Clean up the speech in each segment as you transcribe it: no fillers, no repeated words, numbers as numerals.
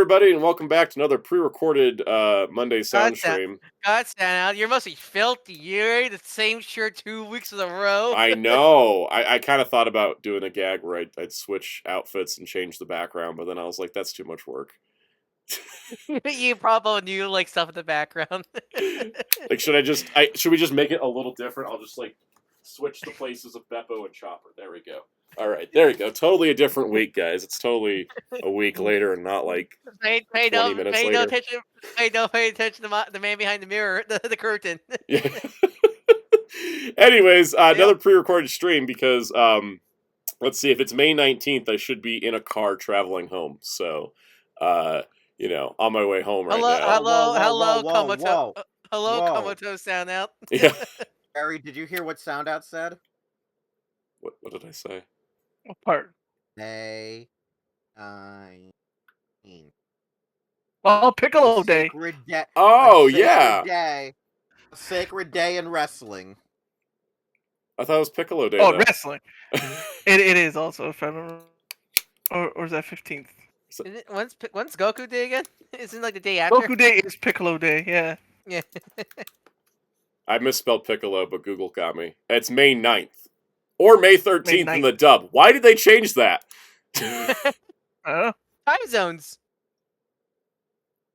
everybody, and welcome back to another pre-recorded Monday sound stream. God, Soundout, you must be filthy. You're wearing the same shirt 2 weeks in a row. I know. I kind of thought about doing a gag where I'd switch outfits and change the background, but then I was like, that's too much work. You probably knew like stuff in the background. Like, should we just make it a little different? I'll just like switch the places of Beppo and Chopper. There we go. All right, there we go. Totally a different week, guys. It's totally a week later and not like 20 minutes later. No attention, pay attention to the man behind the mirror, the curtain. Yeah. Anyways, another pre-recorded stream because let's see, if it's May 19th, I should be in a car traveling home. So, on my way home right now. Hello, Komodo Soundout. Yeah. Harry, did you hear what Soundout said? What did I say? What part? May 19th. Oh, Piccolo Day. Oh, yeah. A sacred day in wrestling. I thought it was Piccolo Day. Oh, wrestling. it is also, if I remember. Or is that 15th? When's Goku Day again? Isn't it like the day after? Goku Day is Piccolo Day, yeah. Yeah. I misspelled Piccolo, but Google got me. It's May 9th. Or May 13th in the dub. Why did they change that? Time zones.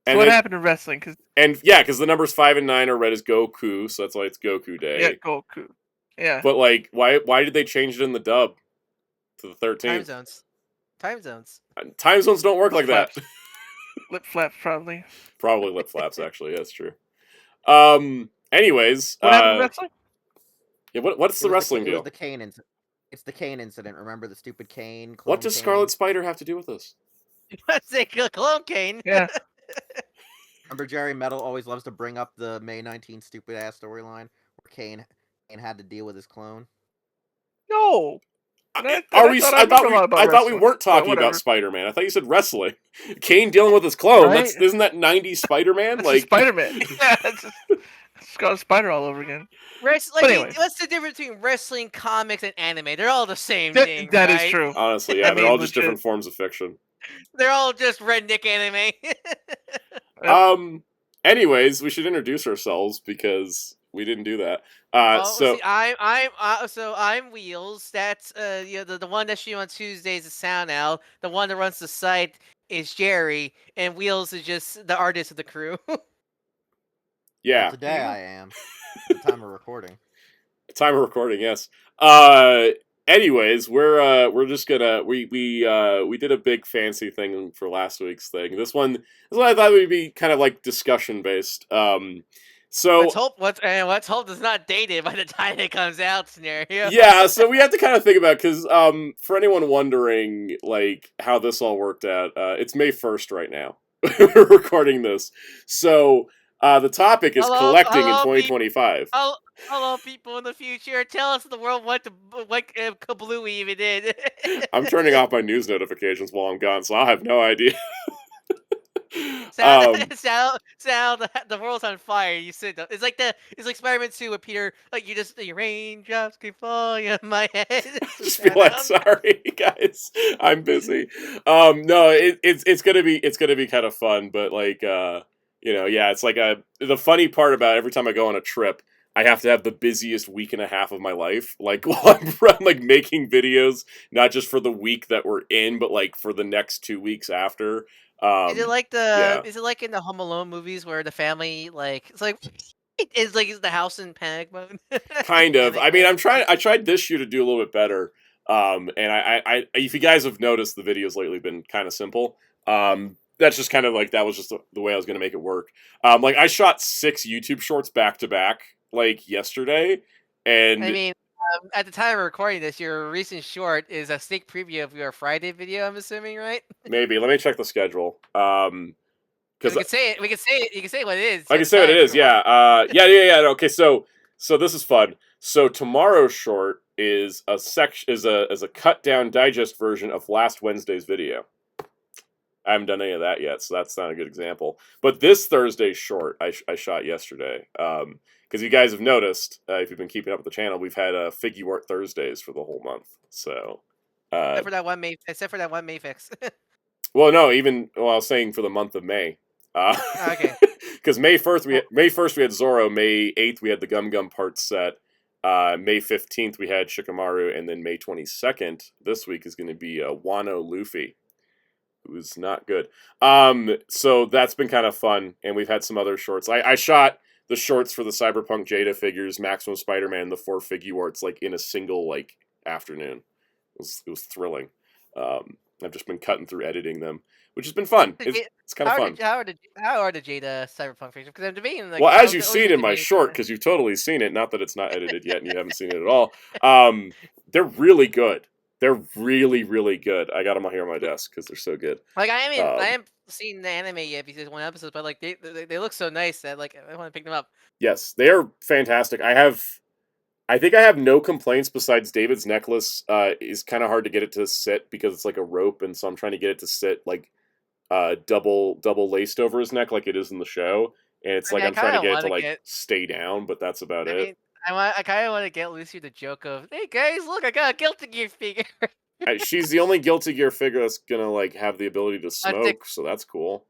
So what happened in wrestling? Because the numbers 5 and 9 are read as Goku, so that's why it's Goku Day. Yeah, Goku. Yeah. But like, why did they change it in the dub to the 13th? Time zones. Time zones don't work like that. Lip flaps, probably. Probably lip flaps, actually. That's true. Anyways, what happened in wrestling? Yeah, what's the wrestling deal? It's the Kane incident. Remember the stupid Kane? What does Scarlet Spider have to do with this? Let's say Clone Kane. Yeah. Remember Jerry Metal always loves to bring up the May 19th stupid ass storyline where Kane had to deal with his clone. No. I thought we weren't talking about Spider-Man. I thought you said wrestling. Kane dealing with his clone. Right? Isn't that 90s Spider-Man? Like Spider-Man. Yeah, it's got a spider all over again. What's the difference between wrestling, comics, and anime? They're all the same thing. That right? is true. Honestly, yeah, they're all just different forms of fiction. They're all just redneck anime. Anyways, we should introduce ourselves because we didn't do that. I'm Wheels. That's the one that streams on Tuesdays is Soundout. The one that runs the site is Jerry, and Wheels is just the artist of the crew. Yeah. Well, today I am. At the time of recording. Time of recording, yes. Anyways, we're just gonna we did a big fancy thing for last week's thing. This one I thought would be kind of like discussion based. So let's hope it's not dated by the time it comes out scenario. Yeah, so we have to kind of think about because for anyone wondering like how this all worked out, it's May 1st right now. We're recording this, so the topic is collecting in 2025. Hello, people in the future. Tell us the world what Kablooey even did. I'm turning off my news notifications while I'm gone, so I have no idea. The world's on fire. You said it's like Spider-Man 2 with Peter. Like the raindrops keep falling on my head. Just be like, sorry guys, I'm busy. No, it's gonna be kind of fun, but like it's like the funny part about every time I go on a trip, I have to have the busiest week and a half of my life. Like while I'm like making videos, not just for the week that we're in, but like for the next 2 weeks after. Is it like in the Home Alone movies where the family it's like the house in panic mode? Kind of. I mean, I tried this year to do a little bit better. And I if you guys have noticed, the videos lately been kind of simple. That's just kind of like that was just the way I was going to make it work. Like I shot 6 YouTube shorts back to back like yesterday, and I mean, at the time of recording this, your recent short is a sneak preview of your Friday video. I'm assuming, right? Maybe. Let me check the schedule. Because we can say it. You can say what it is. I can say what it is. Yeah. Yeah. Okay. So this is fun. So tomorrow's short is a cut down digest version of last Wednesday's video. I haven't done any of that yet, so that's not a good example. But this Thursday's short I shot yesterday. Because you guys have noticed, if you've been keeping up with the channel, we've had Figgy Art Thursdays for the whole month. So, except for that one Mayfix. Well, no, even I was saying for the month of May. Okay. Because May 1st we had Zoro. May 8th we had the Gum Gum parts set. May 15th we had Shikamaru, and then May 22nd this week is going to be Wano Luffy, who's not good. So that's been kind of fun, and we've had some other shorts. I shot the shorts for the Cyberpunk Jada figures, Maximum Spider-Man, the 4 figurines, like in a single afternoon. It was thrilling. I've just been cutting through editing them, which has been fun. It's kind of fun. How are the Jada Cyberpunk figures? Because I'm debating. Like, Well, I as you've was seen in my debating- short, because you've totally seen it, not that it's not edited yet and you haven't seen it at all, they're really good. They're really, really good. I got them here on my desk because they're so good. Like, I haven't seen the anime yet because one episode, but like they look so nice that like I want to pick them up. Yes, they are fantastic. I think I have no complaints besides David's necklace is kind of hard to get it to sit because it's like a rope, and so I'm trying to get it to sit like double laced over his neck like it is in the show, and it's like I'm trying to get it to stay down, but that's about it. I kind of want to get Lucy the joke of, hey guys, look, I got a Guilty Gear figure. She's the only Guilty Gear figure that's gonna like have the ability to smoke, so that's cool.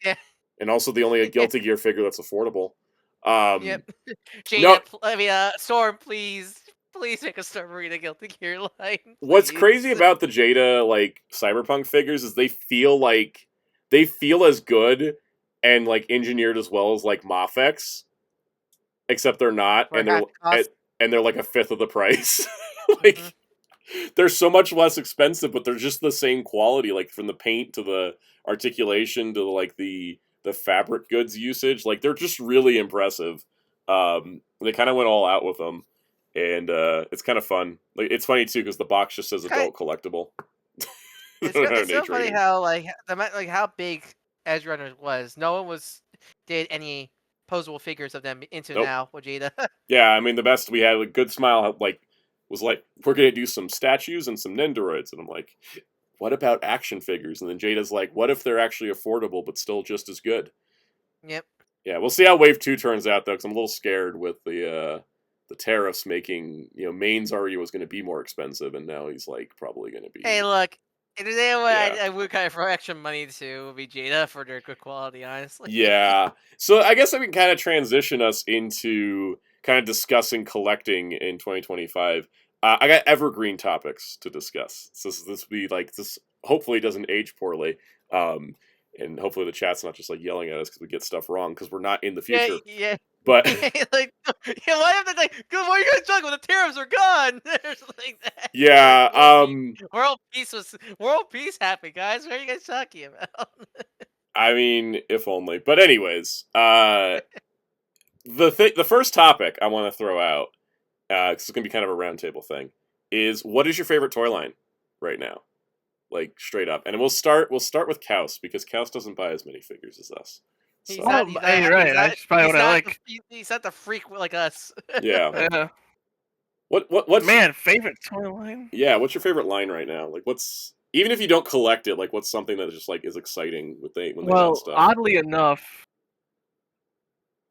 Yeah. And also the only Guilty Gear figure that's affordable. Yep. Jada, Storm, please make a Storm Marina Guilty Gear line. Please. What's crazy about the Jada like Cyberpunk figures is they feel as good and like engineered as well as like Mafex, except they're not, and they're like a fifth of the price. Like they're so much less expensive, but they're just the same quality, like from the paint to the articulation to like the fabric goods usage. Like they're just really impressive. They kind of went all out with them, and it's kind of fun. Like it's funny too because the box just says adult collectible. It's so funny how how big Edge Runners was. No one did any posable figures of them now with Jada. Yeah, I mean the best we had, like Good Smile, was like, we're gonna do some statues and some Nendoroids, and I'm like, what about action figures? And then Jada's like, what if they're actually affordable but still just as good? Yep. Yeah, we'll see how Wave 2 turns out though, because I'm a little scared with the tariffs making, Main's already was going to be more expensive, and now he's like probably going to be. Hey, look, if there's anyone I would kind of throw extra money to would be Jada for their good quality, honestly. Yeah. So I guess I can kind of transition us into kind of discussing collecting in 2025. I got evergreen topics to discuss. So this will be like, this hopefully doesn't age poorly. And hopefully the chat's not just like yelling at us because we get stuff wrong because we're not in the future. Yeah. But why have they like? Good, what are you guys talking about? The tariffs are gone. There's like that. Yeah. World peace happened, guys. What are you guys talking about? I mean, if only. But anyways, the first topic I want to throw out, because it's gonna be kind of a roundtable thing, is what is your favorite toy line right now? Like straight up, and we'll start with Kaus because Kaus doesn't buy as many figures as us. So. He's not That's probably what I like. He's not the freak like us. Yeah. Yeah. What man, favorite toy line? Yeah, what's your favorite line right now? Like, even if you don't collect it, like, what's something that just like is exciting when they run stuff? Oddly enough,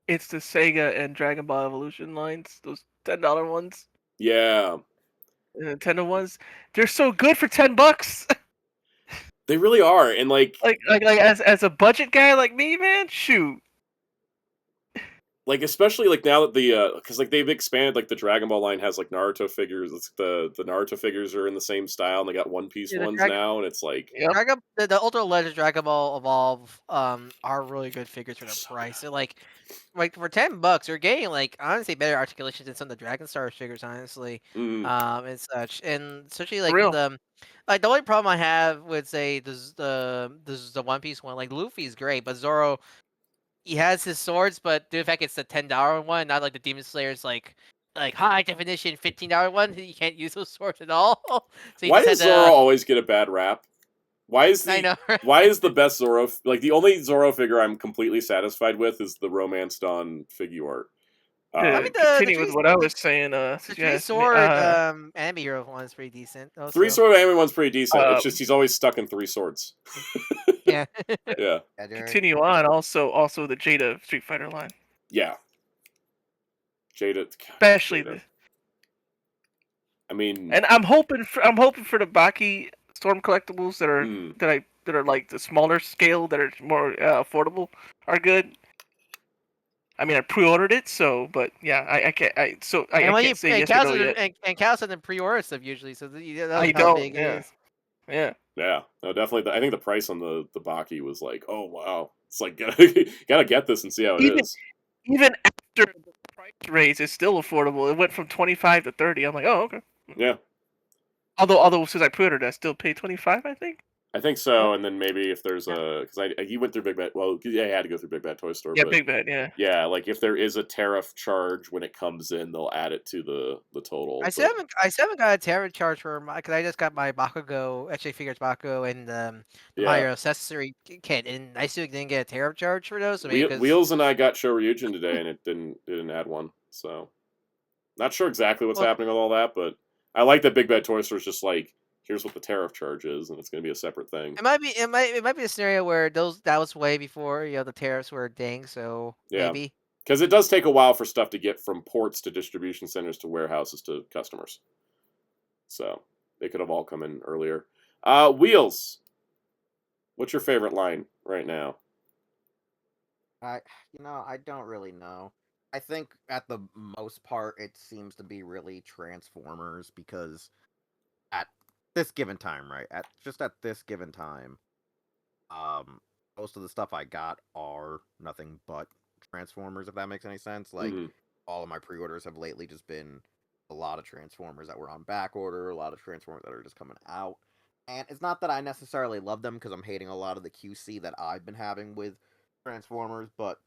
it's the Sega and Dragon Ball Evolution lines, those $10 ones. Yeah. The Nintendo ones, they're so good for $10. They really are, and like as a budget guy like me, man, shoot. Like especially like now that because like they've expanded, like the Dragon Ball line has like Naruto figures. It's the Naruto figures are in the same style, and they got One Piece ones now, and it's like the Ultra Legends Dragon Ball Evolve are really good figures for the price. They're like for $10, you're getting like honestly better articulation than some of the Dragon Star figures, honestly, and such, and especially like the only problem I have with say the One Piece one, like Luffy's great, but Zoro. He has his swords, but due to the fact it's the $10 one, not like the Demon Slayer's like high definition $15 one, you can't use those swords at all. So why does Zoro always get a bad rap? Why is I know, right? Why is the best Zoro like the only Zoro figure I'm completely satisfied with is the romanced on figure art. Continue with what I was saying. The Three Sword anime hero one's pretty decent. Also. Three Sword anime one's pretty decent. It's just he's always stuck in three swords. Yeah. Yeah. Continue on. Also the Jada Street Fighter line. Yeah. Jada, especially Jada. I mean, and I'm hoping for the Baki Storm collectibles that that are like the smaller scale that are more affordable are good. I mean, I pre-ordered it, so but yeah, I can't I And when you can't say yes or no yet. and counts on the pre-order stuff usually, so I that's how don't. big it Yeah. is. Yeah. Yeah, no, definitely. I think the price on the Baki was like, oh wow, it's like gotta get this and see how it Even is. even after the price raise, it's still affordable. It went from 25 to 30. I'm like, oh okay. Yeah, Although since I pre-ordered, I still paid 25. I think. I think so. And then maybe if there's a because he went through Big Bad. Well, yeah, he had to go through Big Bad Toy Store, Yeah, but Big Bad. Yeah. yeah, like if there is a tariff charge when it comes in, they'll add it to the total. But I still haven't got a tarot charge for my because I just got my Bakugo actually figures Bakugo and the My yeah, Hero accessory kit, and I still didn't get a tarot charge for those. So maybe because Wheels and I got Shoryujin today, and it didn't add one. So not sure exactly what's well, happening with all that, but I like that Big Bad Toy Store is just like, here's what the tariff charge is, and it's going to be a separate thing. it might be a scenario where that was way before the tariffs were a ding. So Yeah, maybe. because it does take a while for stuff to get from ports to distribution centers to warehouses to customers. So they could have all come in earlier. Wheels, what's your favorite line right now? I don't really know. I think at the most part, it seems to be really Transformers because at this given time, right? At this given time, um, most of the stuff I got are nothing but Transformers. If that makes any sense, like Mm-hmm. all of my pre-orders have lately just been a lot of Transformers that were on back order, a lot of Transformers that are just coming out. And it's not that I necessarily love them because I'm hating a lot of the QC that I've been having with Transformers, but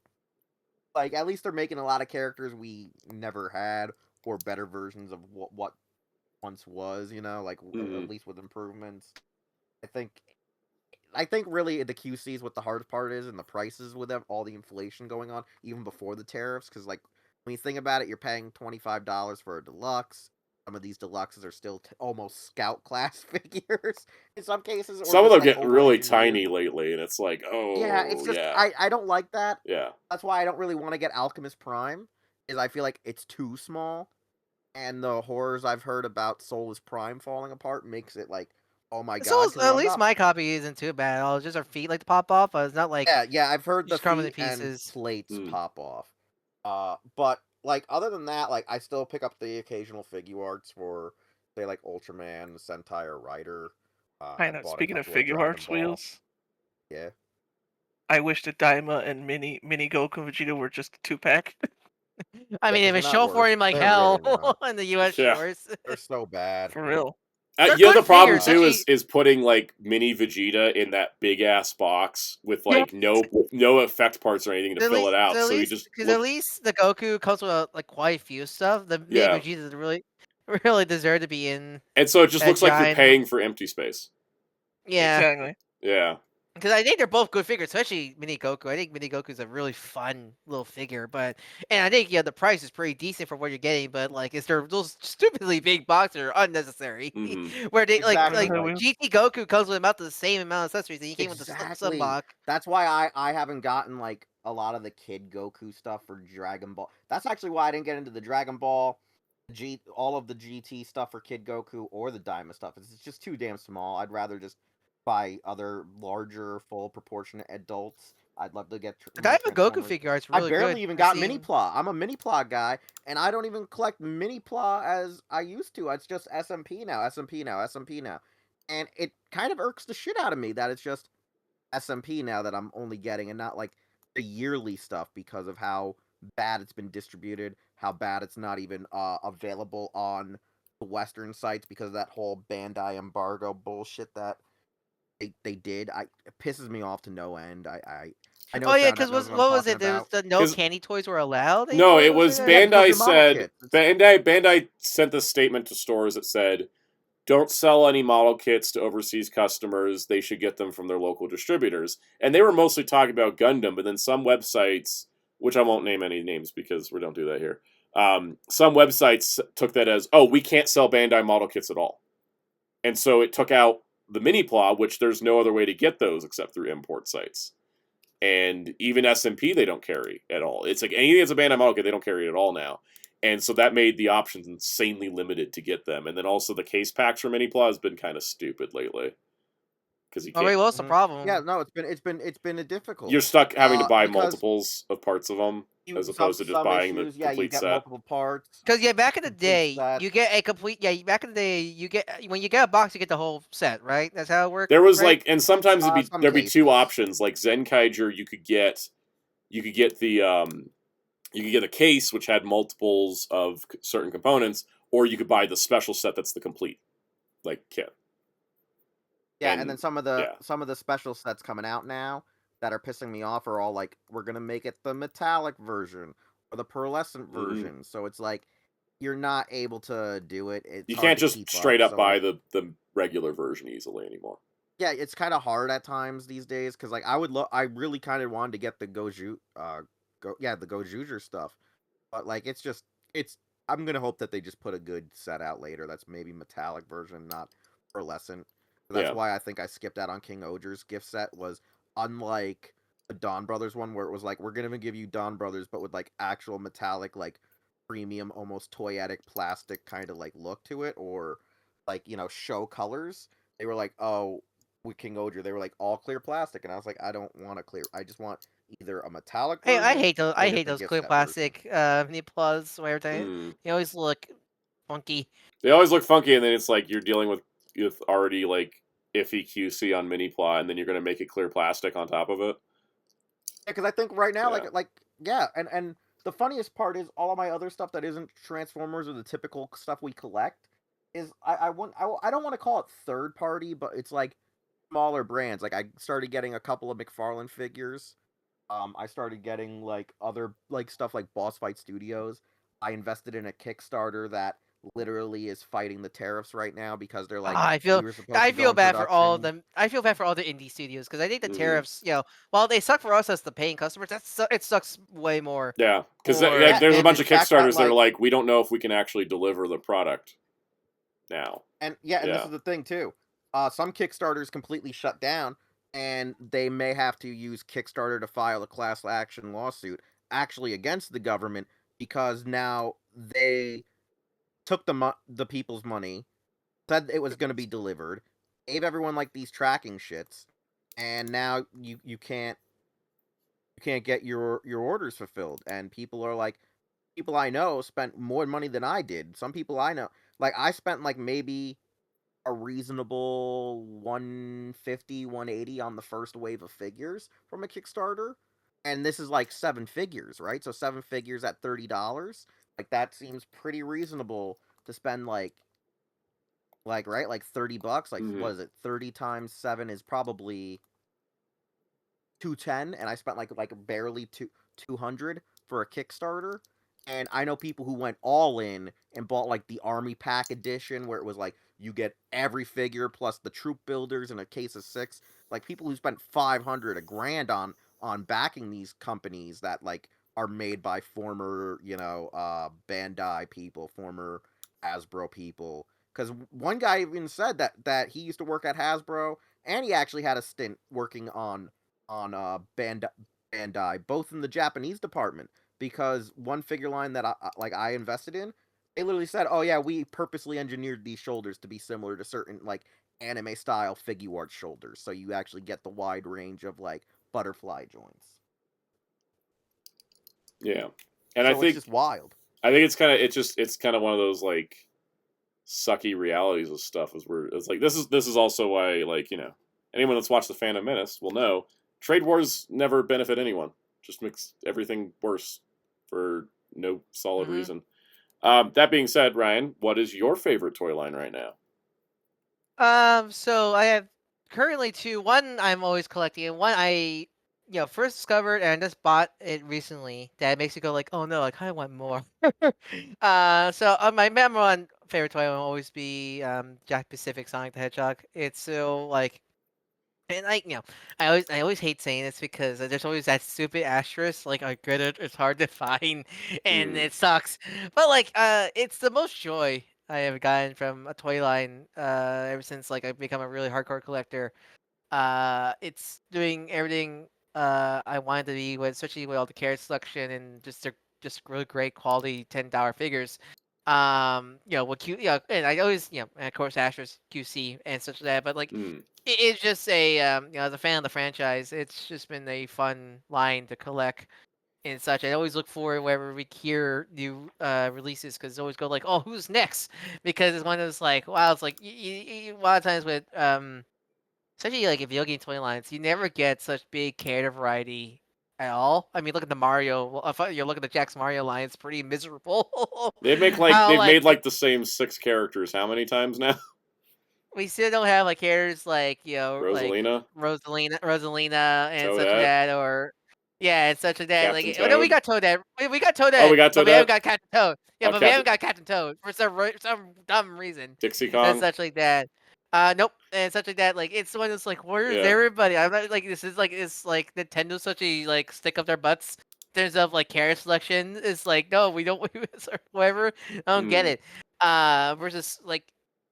like at least they're making a lot of characters we never had or better versions of what once was, like Mm-hmm. at least with improvements. I think I think really the QC is what the hardest part is, and the prices with them, all the inflation going on, even before the tariffs. Because like when you think about it, you're paying $25 for a deluxe. Some of these deluxes are still almost scout class figures in some cases, or Some of just them like get over really engineered. tiny lately, and it's like, Yeah, it's oh just yeah, I don't like that. yeah. That's why I don't really want to get Alchemist Prime, is I feel like it's too small, and the horrors I've heard about Soulless Prime falling apart makes it like, oh my god, So because at I'm least not. my copy isn't too bad. It's just our feet like to pop off. It's not like Yeah, I've heard the just crumbling to feet and pieces. plates Mm. pop off. But like other than that, like I still pick up the occasional figure arts for say like Ultraman, Sentai, or Rider. I I know. bought a Speaking of couple of figure Dragon arts, Ball. Wheels, Yeah. I wish that Daima and Mini Goku and Vegeta were just a 2-pack. I Yeah, mean, because if they're it's not show for worth. him like They're really hell not. in the U.S. Yeah. shores, They're so bad. For real. they're You know, the good problem figures. too Especially is putting like mini Vegeta in that big ass box with Yeah. like no effect parts or anything to fill it out. So he just because at looks, least the Goku comes with like quite a few stuff. The mini yeah, Vegeta really really deserve to be in and so it just that looks like you're giant. paying for empty space. Yeah. Exactly. Yeah, Because I think they're both good figures, especially Mini Goku. I think Mini Goku is a really fun little figure, and I think the price is pretty decent for what you're getting. But like, is there those stupidly big boxes are unnecessary? mm-hmm. Where they Exactly. like Like, GT Goku comes with about the same amount of accessories, and he came with the sub Exactly. box. That's why I haven't gotten like a lot of the Kid Goku stuff for Dragon Ball. That's actually why I didn't get into the Dragon Ball, all of the GT stuff for Kid Goku or the Daima stuff. It's just too damn small. I'd rather just buy other larger, full proportionate adults. I'd love to get The more Daima Goku Transformers. figure art's I really barely good. even I've got Mini seen. Pla. I'm a Mini Pla guy, and I don't even collect Mini Pla as I used to. It's just SMP now, SMP now, SMP now. And it kind of irks the shit out of me that it's just SMP now that I'm only getting and not like the yearly stuff because of how bad it's been distributed, how bad it's not even available on the Western sites because of that whole Bandai embargo bullshit that they did. It pisses me off to no end. I know Oh yeah, Soundout because knows what I'm what was talking it? There was about. the no Because candy toys were allowed no, anymore. it Was was it? Yeah, because Bandai they're model said kits. Bandai sent a statement to stores that said, don't sell any model kits to overseas customers. They should get them from their local distributors. And they were mostly talking about Gundam, but then some websites, which I won't name any names because we don't do that here, some websites took that as, oh, we can't sell Bandai model kits at all. And so it took out the mini pla, which there's no other way to get those except through import sites. And even SMP they don't carry at all. It's like anything that's a Bandai model kit, they don't carry it at all now. And so that made the options insanely limited to get them. And then also the case packs for Mini Pla has been kind of stupid lately. because you Oh, wait, can't. what's the problem? Yeah, no, it's been a difficult. You're stuck having to buy Because multiples of parts of them as some opposed to just buying the issues, yeah, you complete get set. multiple parts. Because back in the complete day, set. you get a complete. Yeah, back in the day, you get when you get a box, you get the whole set, right? That's how it works. There was right? like, and sometimes Some there'd be two cases. options. Like Zenkaiger, you could get the case which had multiples of certain components, or you could buy the special set that's the complete like kit. Yeah, and then some of the yeah. special sets coming out now that are pissing me off are all like, we're gonna make it the metallic version or the pearlescent version. So it's like you're not able to do it. It's You hard can't to just keep straight up so, buy like, the regular version easily anymore. yeah, it's kind of hard at times these days because like I really kind of wanted to get the the Gojuger stuff, but like it's I'm gonna hope that they just put a good set out later that's maybe metallic version, not pearlescent. That's Yeah. why I think I skipped out on King Oger's gift set. Was unlike the Dawn Brothers one where it was like, we're gonna give you Dawn Brothers but with like actual metallic, like premium, almost toyetic plastic kind of like look to it, or like, show colors. They were like, oh, with King Oger they were like all clear plastic, and I was like, I don't want a clear, I just want either a metallic Hey, version I or hate just a those gift clear set version. plastic mini plus where they always look funky. They always look funky, and then it's like you're dealing with already like iffy QC on mini ply, and then you're going to make it clear plastic on top of it. Yeah, because I think right now, Yeah. and the funniest part is all of my other stuff that isn't Transformers or the typical stuff we collect is I don't want to call it third party, but it's like smaller brands. Like I started getting a couple of McFarlane figures. I started getting like other like stuff like Boss Fight Studios. I invested in a Kickstarter that literally is fighting the tariffs right now because they're like, I we were supposed to go feel in bad for all of production. them. I feel bad for all the indie studios because I think the Mhm. tariffs, while they suck for us as the paying customers, it sucks way more. Yeah, because Or- there's a and bunch the of fact that, Kickstarters that are like- like, we don't know if we can actually deliver the product now. And this is the thing too. Some Kickstarters completely shut down, and they may have to use Kickstarter to file a class action lawsuit actually against the government because now they took the people's money, said it was going to be delivered, gave everyone like these tracking shits, and now you can't get your orders fulfilled. And people are like, people I know spent more money than I did. Some people I know, like I spent like maybe a reasonable 150, 180 on the first wave of figures from a Kickstarter. And this is like 7 figures, right? So 7 figures at $30. Like that seems pretty reasonable to spend like right? Like $30. Like Mhm. what is it? 30 times 7 is probably 210, and I spent like barely 200 for a Kickstarter. And I know people who went all in and bought like the Army Pack edition, where it was like you get every figure plus the troop builders and a case of 6. Like people who spent 500, $1,000 on backing these companies that like are made by former, Bandai people, former Hasbro people. Because one guy even said that he used to work at Hasbro, and he actually had a stint working on Bandai, both in the Japanese department, because one figure line that I invested in, they literally said, "Oh yeah, we purposely engineered these shoulders to be similar to certain like anime style figure art shoulders, so you actually get the wide range of like butterfly joints." Yeah, and So I it's think just wild. it's kind of one of those like sucky realities of stuff. It's like this is also why, like, anyone that's watched the Phantom Menace will know trade wars never benefit anyone. Just makes everything worse for no solid reason. That being said, Ryan, what is your favorite toy line right now? So I have currently 2. One I'm always collecting, and one I first discovered and just bought it recently. That makes you go like, oh no, I kind of want more. So my number one favorite toy will always be Jack Pacific Sonic the Hedgehog. It's so like. And like I always hate saying this because there's always that stupid asterisk. Like I get it, it's hard to find, and it sucks. But like it's the most joy I have gotten from a toy line ever since like I've become a really hardcore collector. It's doing everything I wanted to be with, especially with all the carrot selection and just really great quality $10 figures. What and I always, and of course, Asher's QC and such like that. But like, Mm. it's just a, as a fan of the franchise, it's just been a fun line to collect and such. I always look forward whenever we hear new releases because always go like, oh, who's next? Because it's one of those like, wow, it's like a lot of times with especially like if you look at toy lines, you never get such big character variety at all. I mean, look at the Mario. Well, if you look at the Jax Mario line, it's pretty miserable. They've made How, made like the same 6 characters how many times now? we still don't have like characters like like Rosalina, Rosalina, and such like Toadette, that, or yeah, and such like that. Captain Like, oh no, we Toad. got Toadette. We got Oh, we Toadette, got but we haven't Toadette. got Captain Toad. Yeah, Oh, but we haven't Captain got Captain Toad for some dumb reason Dixie and Kong. such like that. Nope, and such like that. Like it's one that's like, where's Yeah. everybody? I'm not like this is like it's like Nintendo's such a like stick up their butts in terms of like character selection. It's like no, we don't or whatever. I don't get Mm. it. Versus like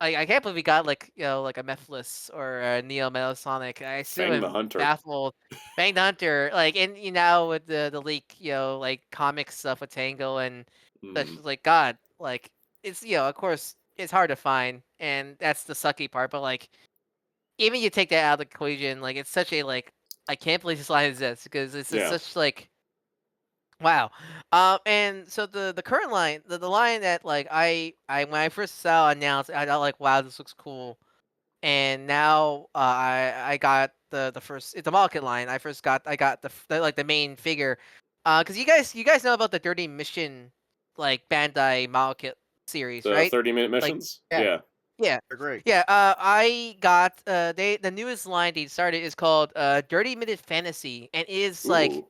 I can't believe we got like like a Mephiles or a Neo Metasonic. I still Fang the am Hunter. baffled. Bang the Hunter, like and now with the leak, like comic stuff with Tango and such Mm. like God, like it's of course it's hard to find, and that's the sucky part. But like even you take that out of the equation, like it's such a like I can't believe this line exists because it's Yeah. such like wow. And so the current line, the line that like I when I first saw announced, I thought like wow, this looks cool. And now I got the first it's a Malkin line. I got like the main figure. Cuz you guys know about the Dirty Mission like Bandai Malkin series, The right? 30-minute Like missions. Yeah. Yeah. yeah. They're great. Yeah, I got the newest line they started is called Dirty Minute Fantasy, and it is like Ooh.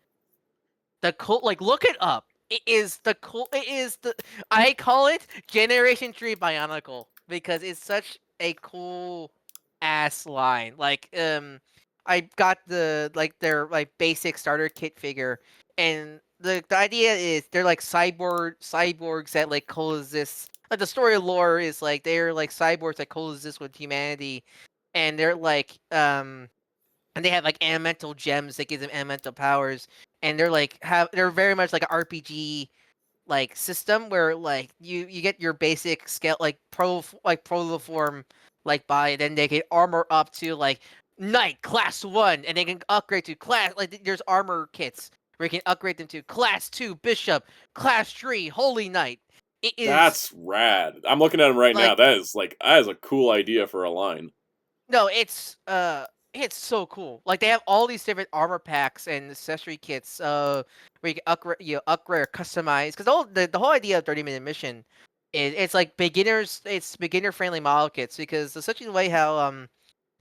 the cool, like look it up. It is the cool. It is the I call it Generation 3 Bionicle because it's such a cool ass line. Like I got their like basic starter kit figure, and the idea is they're like cyborgs that like coexist. Like the story lore is like they're like cyborgs that coexist with humanity, and they're like and they have like elemental gems that gives them elemental powers, and they're very much like an RPG like system where like you get your basic scale like protoform like body, then they can armor up to like knight class 1, and they can upgrade to class like there's armor kits where you can upgrade them to class 2 bishop, class 3 holy knight. It is That's rad. I'm looking at them right now. like That is a cool idea for a line. no, it's so cool. Like they have all these different armor packs and accessory kits where you can upgrade or customize because the whole idea of 30-minute mission is it's like it's beginner friendly model kits because essentially the way how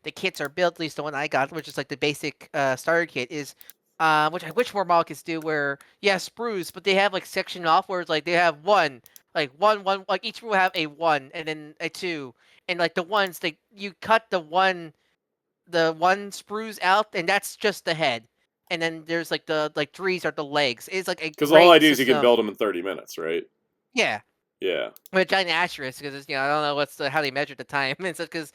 the kits are built, at least the one I got, which is like the basic starter kit, is which I wish more model kits do where sprues, but they have like section off where it's like they have one like each sprue will have a 1 and then a 2, and like the ones you cut the one sprues out, and that's just the head. And then there's like the threes are the legs. It's like a Because the whole great idea is you can system. build them in 30 minutes, right? Yeah, Yeah. with a giant asterisk because I don't know how they measured the time and such because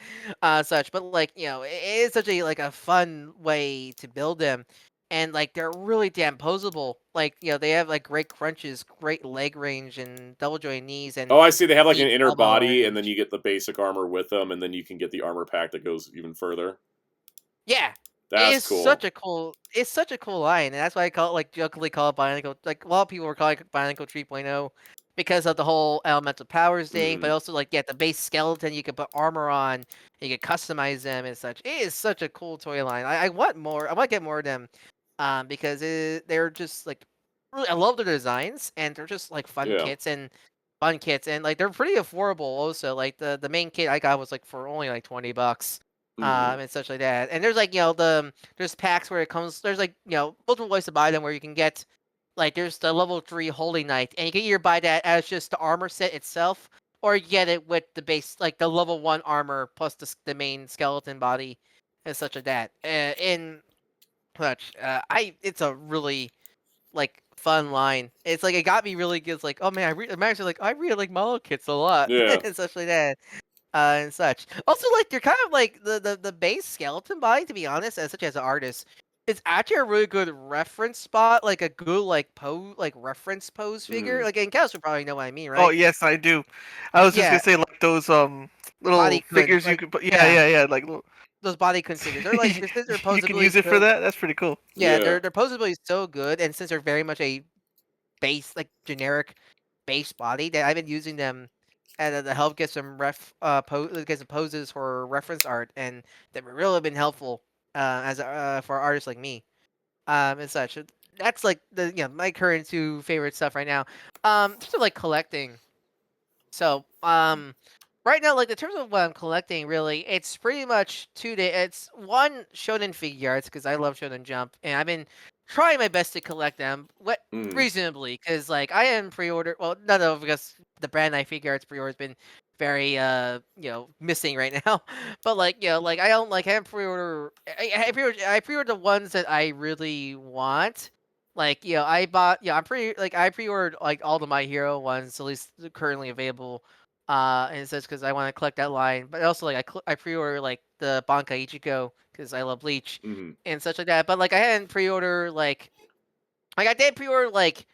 such, but like it is such a like a fun way to build them, and like they're really damn posable. Like they have like great crunches, great leg range, and double joint knees, and Oh, I see. They have like an deep inner elbow body, and then range. you get the basic armor with them, and then you can get the armor pack that goes even further. Yeah. That's cool. It's such a cool line, and that's why I call it like jokingly call it Bionicle. Like a lot of people were calling it Bionicle 3.0 because of the whole elemental powers thing, but Mm. also like the base skeleton you can put armor on, you can customize them and such. It is such a cool toy line. I want more. I want to get more of them, because they're just like really. I love their designs, and they're just like Yeah. fun kits, and like they're pretty affordable. Also, like the main kit I got was like for only like $20. Mm. And such like that. And there's like there's packs where it comes. There's like multiple ways to buy them where you can get like there's the level 3 Holy Knight, and you can either buy that as just the armor set itself, or you get it with the base like the level 1 armor plus the main skeleton body and such like that. In such, it's a really like fun line. It's like it got me really good. It's like oh man, I'm actually like I really like model kits a lot Yeah. and such like that and such. Also, like you're kind of like the base skeleton body, to be honest, as such as an artist, it's actually a really good reference spot, like a good reference pose figure. Like, and Kels would probably know what I mean, right? Oh yes, I do. I was just Yeah. gonna say like those little Body kun, figures you like, could put. yeah. Yeah. Like Those body kun figures. They're like since their you can posability use is it for so that. That's pretty cool. yeah, Yeah. their posability is so good, and since they're very much a base, like generic base body, that I've been using them and to help get some get some poses for reference art, and they've really been helpful as for artists like me and such. That's like the my current two favorite stuff right now. Just like collecting. So right now, like in terms of what I'm collecting, really, it's pretty much it's one Shonen figure arts because I love Shonen Jump, and I've been trying my best to collect them reasonably because like I am pre-order. Well, none of because the brand I figure arts pre-order has been very missing right now. But like like I don't like I haven't pre-order. I pre-order the ones that I really want. Like I bought I pre-ordered like all the My Hero ones, at least currently available. And it says because I want to collect that line, but also like I pre-order like the Banka Ichigo because I love Bleach and such like that. But like I hadn't pre-order like I did pre-order like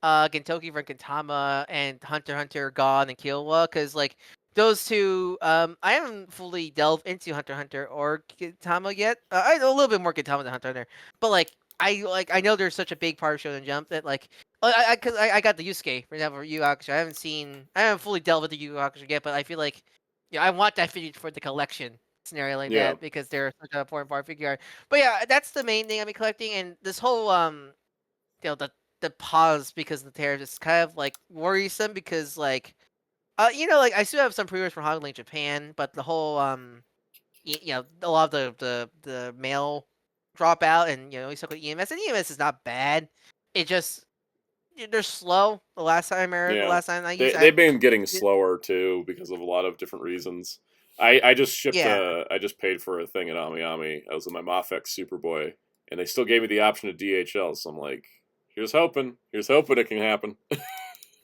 Gentoki from Gintama and Hunter x Hunter God and Killua because like those two I haven't fully delved into Hunter x Hunter or Gintama yet. I know a little bit more Gintama than Hunter x Hunter, but I know there's such a big part of Shonen Jump that like because I got the Yusuke for example Yu Yu Hakusho. I haven't fully delved into Yu Yu Hakusho yet, but I feel like I want that figure for the collection scenario like Yeah. that because they're such an important part of figure art. But yeah, that's the main thing I've been collecting, and this whole the pause because of the tariffs is kind of like worrisome because like like I still have some pre-orders from Hog Link Japan, but the whole a lot of the mail drop out, and we stuck with EMS, and EMS is not bad. It just they're slow. The last time Yeah. I used They've been getting slower too because of a lot of different reasons. I just shipped Yeah. I just paid for a thing at Ami. I was in my Mafex Superboy, and they still gave me the option of DHL. So I'm like, here's hoping it can happen.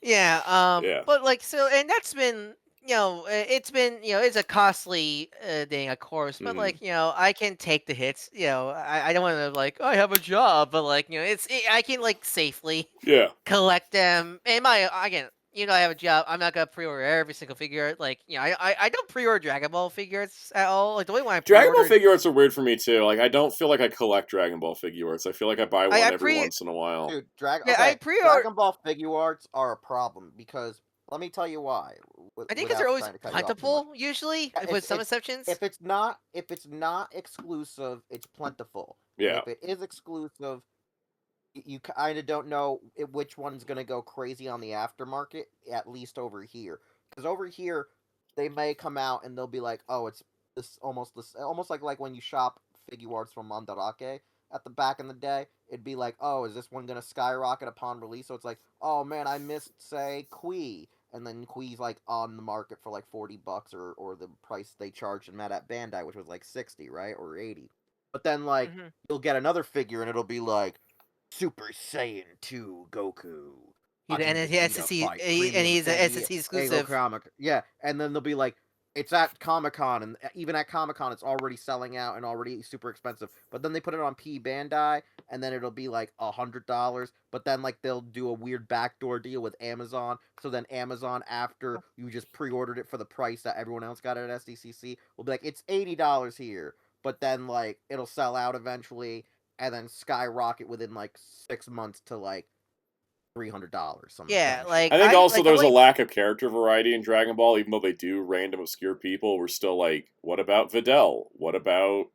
Yeah, Yeah. but like so, and that's been it's been it's a costly thing, of course, but like I can take the hits. I don't want to like I have a job, but like I can like safely Yeah. collect them. And again, I have a job. I'm not gonna pre-order every single figure. Like I don't pre-order Dragon Ball figures at all. Like the only one I Dragon Ball pre-ordered, figure arts are weird for me too. Like I don't feel like I collect Dragon Ball figure arts. I feel like I buy one I every once in a while. Dude, I pre-order. Dragon Ball figure arts are a problem because let me tell you why. I think because Without they're always trying to cut you off too much. plentiful, usually, Yeah, with some exceptions. if it's not exclusive, it's plentiful. And Yeah. if it is exclusive, you kind of don't know which one's gonna go crazy on the aftermarket. At least over here, because over here they may come out and they'll be like, oh, it's almost like when you shop figure arts from Mandarake at the back in the day. It'd be like, oh, is this one gonna skyrocket upon release? So it's like, oh man, I missed say Kui, and then Kui's like on the market for like $40 or the price they charged him at Bandai, which was like 60, right, or 80. But then like you'll get another figure and it'll be like Super Saiyan 2 Goku. And Majin he's Vegeta fight, and he's an Premium SSC Ego exclusive. Comic. Yeah, and then they'll be like, it's at Comic-Con, and even at Comic-Con, it's already selling out and already super expensive. But then they put it on P Bandai, and then it'll be like $100. But then like they'll do a weird backdoor deal with Amazon. So then Amazon, after you just pre-ordered it for the price that everyone else got it at SDCC, will be like, it's $80 here. But then like it'll sell out eventually, and then skyrocket within like 6 months to like $300. Yeah, like I think also like, there's a lack of character variety in Dragon Ball. Even though they do random obscure people, we're still like, what about Videl? What about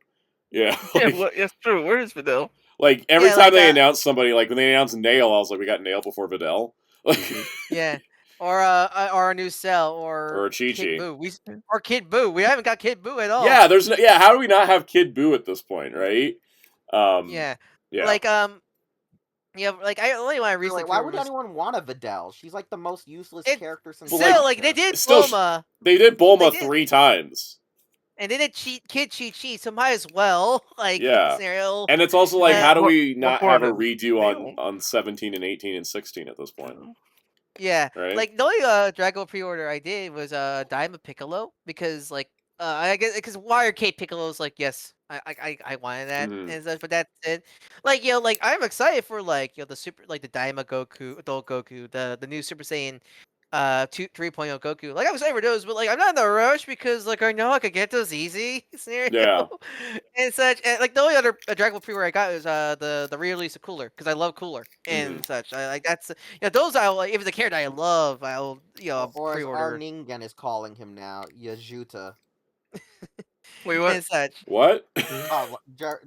Yeah, it's true. Where is Videl? Like every time they announce somebody, like when they announced Nail, I was like, we got Nail before Videl. Yeah. Or a new Cell or Chi-Chi. Kid Buu. Or Kid Buu. We haven't got Kid Buu at all. Yeah, how do we not have Kid Buu at this point, right? Yeah. Yeah. Like like I only want to recently. Why would anyone want a Videl? She's like the most useless character since. Still, like they did Bulma. They did Bulma 3 times. And they did Kid Chi-Chi, so might as well. Like scenario. And it's also like, how do we not have a redo on 17 and 18 and 16 at this point? Yeah, right? Like the only Dragon pre-order I did was Diamond Piccolo because like I guess because Wire Cape Piccolo's like yes I wanted that Mhm. and stuff, but that's it. Like like I'm excited for like the super like the Daima Goku, adult Goku, the new Super Saiyan 3.0 Goku. Like I'm excited for those, but like I'm not in the rush because like I know I could get those easy scenario Yeah. and such. And like the only other Dragon Ball pre-order I got was the re-release of Cooler because I love Cooler and such. I like that's those I like if it's a character I love I'll Or as our pre-order Ningen is calling him now, Yajuta. Wait, what? and such. What? Oh,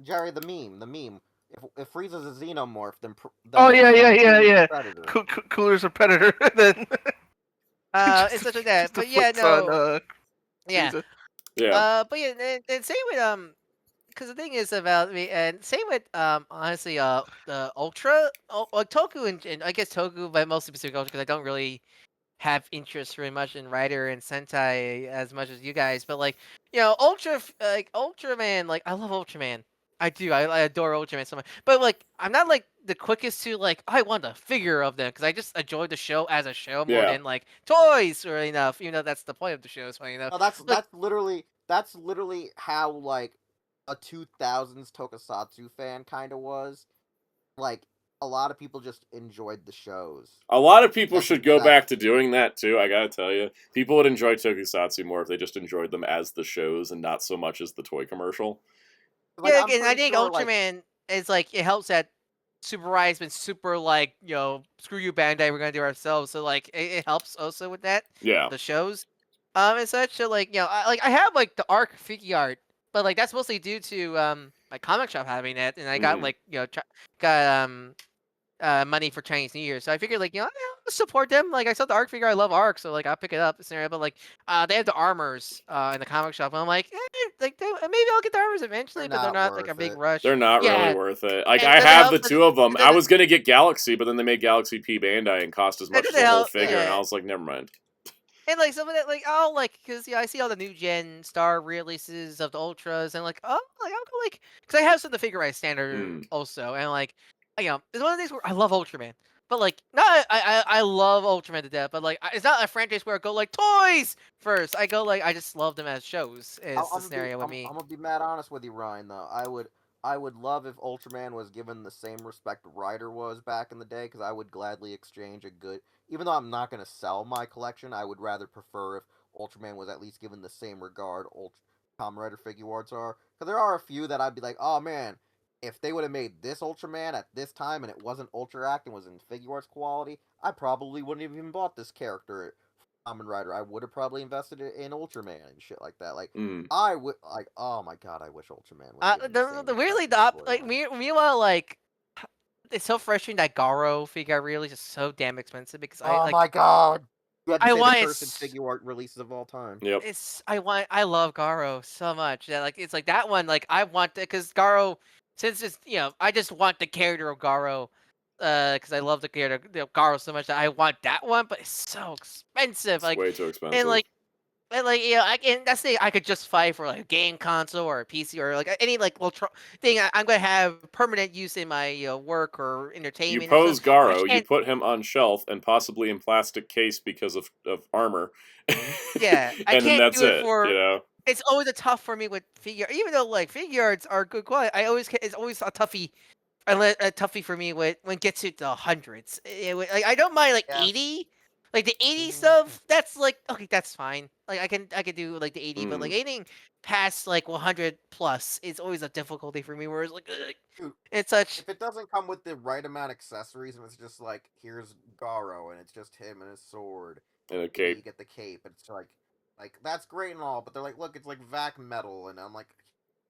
Jerry, the meme. If Frieza's a xenomorph, Oh then Cooler's the yeah. predator. Cooler's a predator. Then And such like that. just the But yeah, flicks on yeah. Frieza. Yeah. But yeah, and same with because the thing is about me, and same with honestly, the Ultra, like Toku and I guess Toku, but mostly Pacific Ultra because I don't really have interest very much in Rider and Sentai as much as you guys. But like, like Ultraman, like I love Ultraman. I do. I adore Ultraman so much. But like, I'm not like the quickest to like. I want a figure of them because I just enjoy the show as a show more Yeah. than like toys or enough. Even though that's the point of the show. Is funny enough. No, Like, that's literally how like a 2000s Tokusatsu fan kind of was. Like a lot of people just enjoyed the shows. A lot of people That's should go exact- back to doing that too. I gotta tell you, people would enjoy Tokusatsu more if they just enjoyed them as the shows and not so much as the toy commercial. Like, yeah, I'm and I pretty think sure, like, Ultraman is like it helps that Super Ride's been super like screw you Bandai, we're gonna do it ourselves. So like it helps also with that Yeah. the shows and such. So like I have like the Arc figure art, but like that's mostly due to my comic shop having it, and I got Mhm. like got money for Chinese New Year. So I figured like I'll support them. Like I saw the Arc figure, I love Arc, so like I'll pick it up scenario. But like they have the armors in the comic shop, and I'm like like maybe I'll get the armors eventually, they're but they're not not like a worth big it. rush. They're not really Yeah, worth it. Like and I doesn't have the help. two of them. It I doesn't. was gonna get Galaxy, but then they made Galaxy P Bandai and cost as It much as doesn't the whole help. figure, and I Yeah. was like, never mind. And like some of that, like oh, like because I see all the new gen star releases of the ultras, and like oh, like I'll go like because I have some of the figure right standard Mm. also, and like it's one of these where I love Ultraman, but like not I love Ultraman to death, but like it's not a franchise where I go like toys first. I go like I just love them as shows. Is the scenario with me. I'm gonna be mad honest with you, Ryan. Though I would love if Ultraman was given the same respect Ryder was back in the day, because I would gladly exchange a good. Even though I'm not gonna sell my collection, I would rather prefer if Ultraman was at least given the same regard Kamen Rider figure arts are. Because there are a few that I'd be like, oh man, if they would have made this Ultraman at this time and it wasn't Ultra Act and was in figure arts quality, I probably wouldn't have even bought this character. Kamen Rider, I would have probably invested in Ultraman and shit like that. Like, Mm. I would like. Oh my god, I wish Ultraman was given the same The weirdly respect in the like storyline. meanwhile like it's so frustrating that Garo figure really is just so damn expensive because Oh my god, you had to I say the want cursed figure art releases of all time. Yep. I love Garo so much that like it's like that one like I want it because Garo since it's I just want the character of Garo because I love the character Garo so much that I want that one, but it's so expensive It's like way too and expensive. like I can that's the thing I could justify for like a game console or a PC or like any like thing I'm gonna have permanent use in my work or You entertainment or pose something. But I Garo, you can't. put him on shelf and possibly in plastic case because of armor. Yeah, I And then can't that's do it it, for. you know? It's always a tough for me with figure, even though like figure arts are good quality. It's always a toughie. A toughie for me when it gets to the hundreds. Like I don't mind like Yes. 80, like the 80 Mhm. stuff. That's like okay, that's fine. Like I can do like the 80, but like Mm. anything past like 100 plus is always a difficulty for me. Whereas like Dude, it's such. if it doesn't come with the right amount of accessories and it's just like here's Garo and it's just him and his sword, And a maybe cape. you get the cape. It's like that's great and all, but they're like, look, it's like vac metal, and I'm like,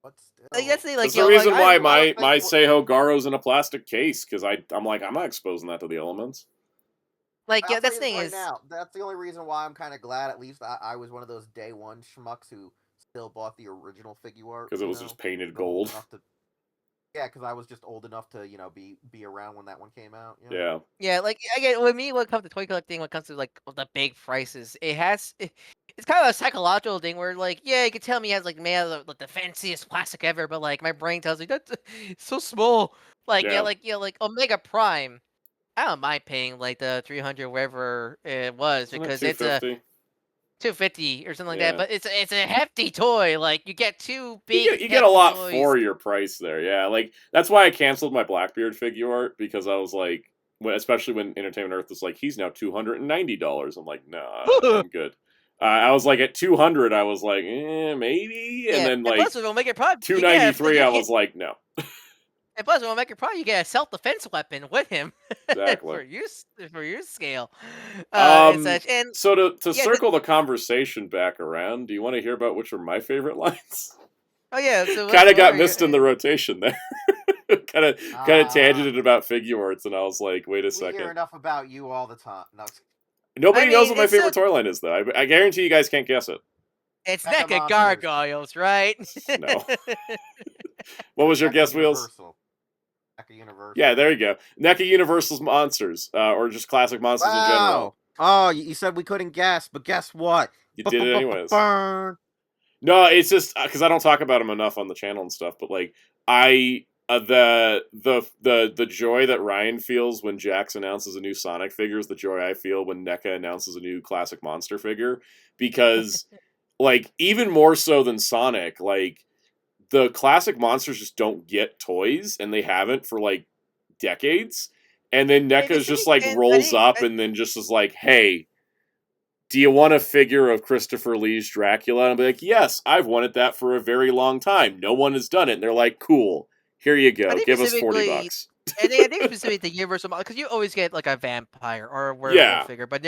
what still? Like that's the thing, That's like the like reason why I was my thinking- Seiho Garo's in a plastic case, because I'm like, I'm not exposing that to the elements. like I'll that's tell the you thing right is now, that's the only reason why I'm kind of glad. At least I was one of those day one schmucks who still bought the original figure art Because it was just painted I'm old gold. enough to, yeah, because I was just old enough to be around when that one came out. You know? Yeah. yeah, like again with me when it comes to toy collecting, when it comes to like the big prices, it's kind of a psychological thing where like yeah, you can tell me he has like made out of like the fanciest plastic ever, but like my brain tells me that's it's so small. Like Yeah. like Omega Prime. I don't mind paying like the 300 whatever it was Isn't it because it's a 250? $250 or something like Yeah. that. But it's a hefty toy. Like you get two big. You get a lot toys. for your price there. Yeah, like that's why I canceled my Blackbeard figure art, because I was like, especially when Entertainment Earth was like, he's now $290. I'm like, nah, I'm good. I was like at 200. I was like, maybe, and then like plus we'll make it probably 293. I was like, no. And plus, we'll make it probably you get a self-defense weapon with him Exactly. for your scale and such. And so to circle the conversation back around, do you want to hear about which are my favorite lines? Oh yeah, so kind of got missed in the rotation there. kind of tangented about figure arts, and I was like, wait a second. We hear enough about you all the time. No, nobody knows what my favorite toy line is, though. I guarantee you guys can't guess it. It's NECA Gargoyles, right? No. What was your guess, Wheels? NECA Universal. Yeah, there you go. NECA Universal's monsters, or just classic monsters in general. Oh, you said we couldn't guess, but guess what? You did it anyways. Burn. No, it's just because I don't talk about them enough on the channel and stuff. But like, the joy that Ryan feels when Jax announces a new Sonic figure is the joy I feel when NECA announces a new classic monster figure, because like even more so than Sonic, like the classic monsters just don't get toys, and they haven't for like decades. And then NECA's just like rolls up and then just is like, hey, do you want a figure of Christopher Lee's Dracula? And I'll be like, yes, I've wanted that for a very long time. No one has done it. And they're like, cool, here you go. Give us $40. And I think specifically the Universal, because you always get like a vampire or a werewolf figure, but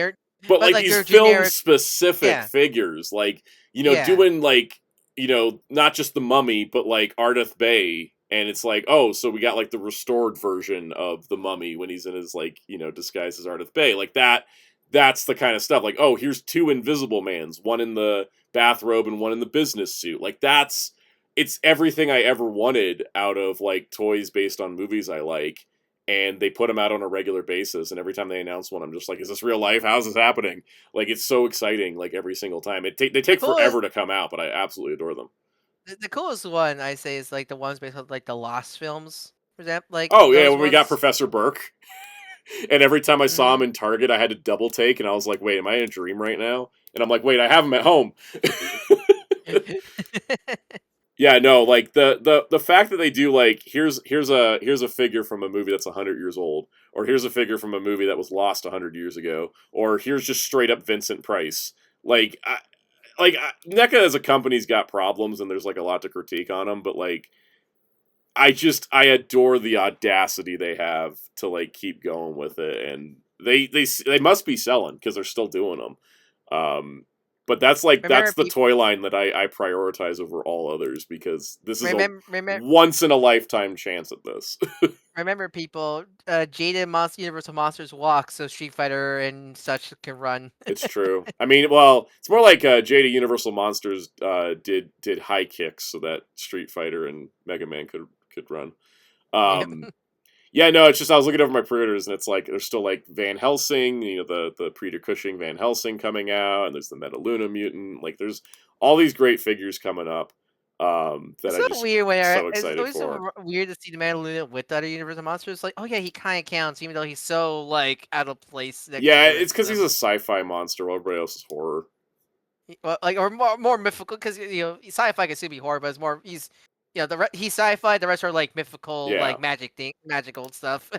like these film-specific figures, like, doing like, not just the Mummy, but like Ardith Bay. And it's like, oh, so we got like the restored version of the Mummy when he's in his like, disguise as Ardith Bay. Like that's the kind of stuff. Like, oh, here's two Invisible Mans, one in the bathrobe and one in the business suit. Like it's everything I ever wanted out of like toys based on movies I like. And they put them out on a regular basis. And every time they announce one, I'm just like, is this real life? How's this happening? Like, it's so exciting. Like every single time they take forever to come out, but I absolutely adore them. The coolest one I say is like the ones based on like the Lost films, for example. Like when we got Professor Burke, and every time I saw him in Target, I had to double take, and I was like, "Wait, am I in a dream right now?" And I'm like, "Wait, I have him at home." Yeah, no, like the fact that they do like here's a figure from a movie that's 100 years old, or here's a figure from a movie that was lost 100 years ago, or here's just straight up Vincent Price, like. NECA as a company's got problems, and there's like a lot to critique on them, but like, I adore the audacity they have to like keep going with it, and they must be selling because they're still doing them. But that's the toy line that I prioritize over all others, because this is a once in a lifetime chance at this. Remember, people, Jada Universal Monsters walk so Street Fighter and such can run. It's true. I mean, well, it's more like Jada Universal Monsters did high kicks so that Street Fighter and Mega Man could run. Yeah, no, it's just I was looking over my pre-orders, and it's like there's still like Van Helsing, the Peter Cushing Van Helsing coming out, and there's the Metaluna mutant. Like there's all these great figures coming up. That I just weird way. So excited it's always for. So weird to see the Metaluna with other Universal Monsters. Like, oh yeah, he kind of counts, even though he's so like out of place. Yeah, it's because he's a sci-fi monster, while everybody else is horror. Well, like or more mythical, because sci-fi can still be horror, but it's more he's sci-fi. The rest are like mythical, like magical stuff.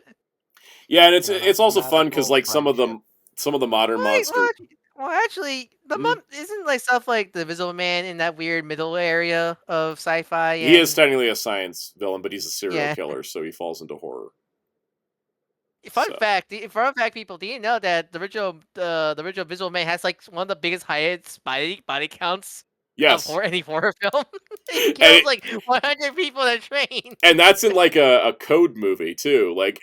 Yeah, and it's also fun because like some of the modern monsters. Well, actually, the mom isn't like stuff like the Invisible Man in that weird middle area of sci-fi. He is technically a science villain, but he's a serial killer, so he falls into horror. Fun fact, people, do you know that the original Invisible Man has like one of the biggest highest body counts? Yes. Of any horror film. He kills like 100 people that train. And that's in like a code movie too. Like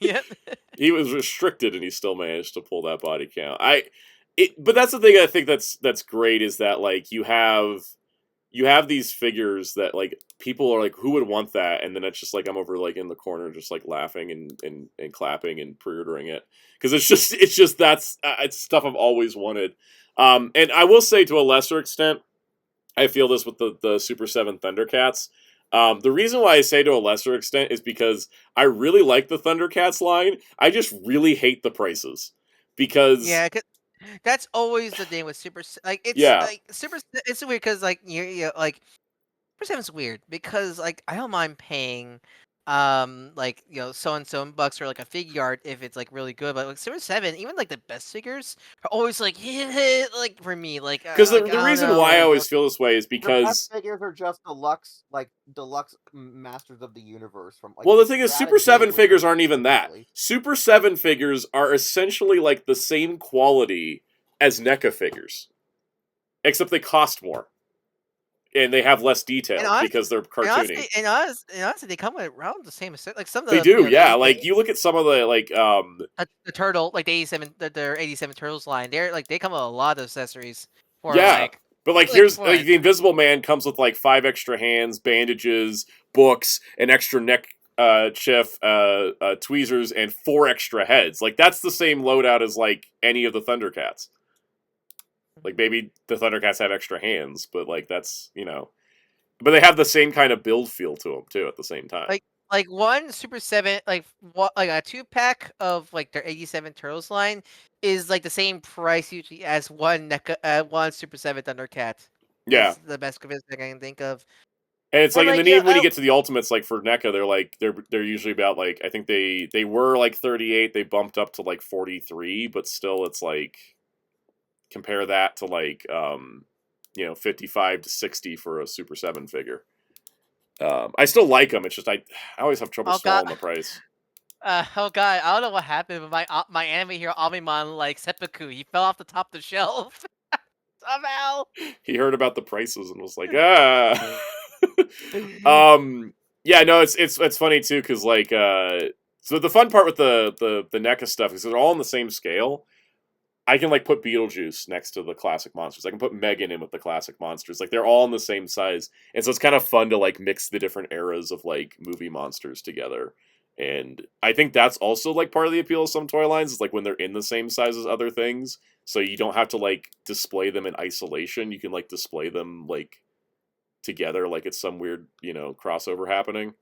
Yep. He was restricted and he still managed to pull that body count. But that's the thing I think that's great, is that like you have these figures that like people are like, who would want that? And then it's just like I'm over like in the corner just like laughing and clapping and pre-ordering it, because it's just that's it's stuff I've always wanted. And I will say, to a lesser extent, I feel this with the Super 7 Thundercats. The reason why I say to a lesser extent is because I really like the Thundercats line. I just really hate the prices, because That's always the thing with like it's Yeah. like it's weird because like you like Super 7's weird because like I don't mind paying like so and so in bucks for like a figure art if it's like really good, but like Super 7, even like the best figures are always like like for me Because like the I don't reason know why I like always feel this way is The best because, figures are just deluxe Masters of the Universe from like. well, the thing is, Brad Super and 7 Dave would figures say aren't even that. specifically. Super 7 figures are essentially like the same quality as NECA figures, except they cost more. And they have less and detail honestly because they're cartoony. and honestly they come with around the same like some of They the do, the yeah. Like, you look at some of the, like, the turtle like the 87 their 87 turtles line they're like they come with a lot of accessories for yeah. like But, like, here's, like, the Invisible Man comes with, like, 5 extra hands, bandages, books, an extra neck chiff, tweezers, and 4 extra heads. Like, that's the same loadout as, like, any of the Thundercats. Like, maybe the Thundercats have extra hands, but, like, that's, But they have the same kind of build feel to them, too, at the same time. like one Super 7 like what like a 2-pack of like their 87 turtles line is like the same price usually as one one Super 7 Thundercat. Yeah. Is the best comparison I can think of. And it's like, And and like then even when you get to the Ultimates, like, for NECA, they're, like, they're usually about, like, I think they were, like, 38, they bumped up to, like, 43, but still, it's, like, compare that to, like, 55 to 60 for a Super 7 figure. I still like them. It's just I always have trouble swallowing the price. Oh god, I don't know what happened, but my anime hero Omimon like seppuku, he fell off the top of the shelf somehow. He heard about the prices and was like, ah. Yeah, no, it's funny too because like so the fun part with the NECA stuff is they're all on the same scale. I can like put Beetlejuice next to the classic monsters. I can put Megan in with the classic monsters. Like they're all in the same size, and so it's kind of fun to like mix the different eras of like movie monsters together. And I think that's also like part of the appeal of some toy lines is like when they're in the same size as other things, so you don't have to like display them in isolation. You can like display them like together, like it's some weird crossover happening.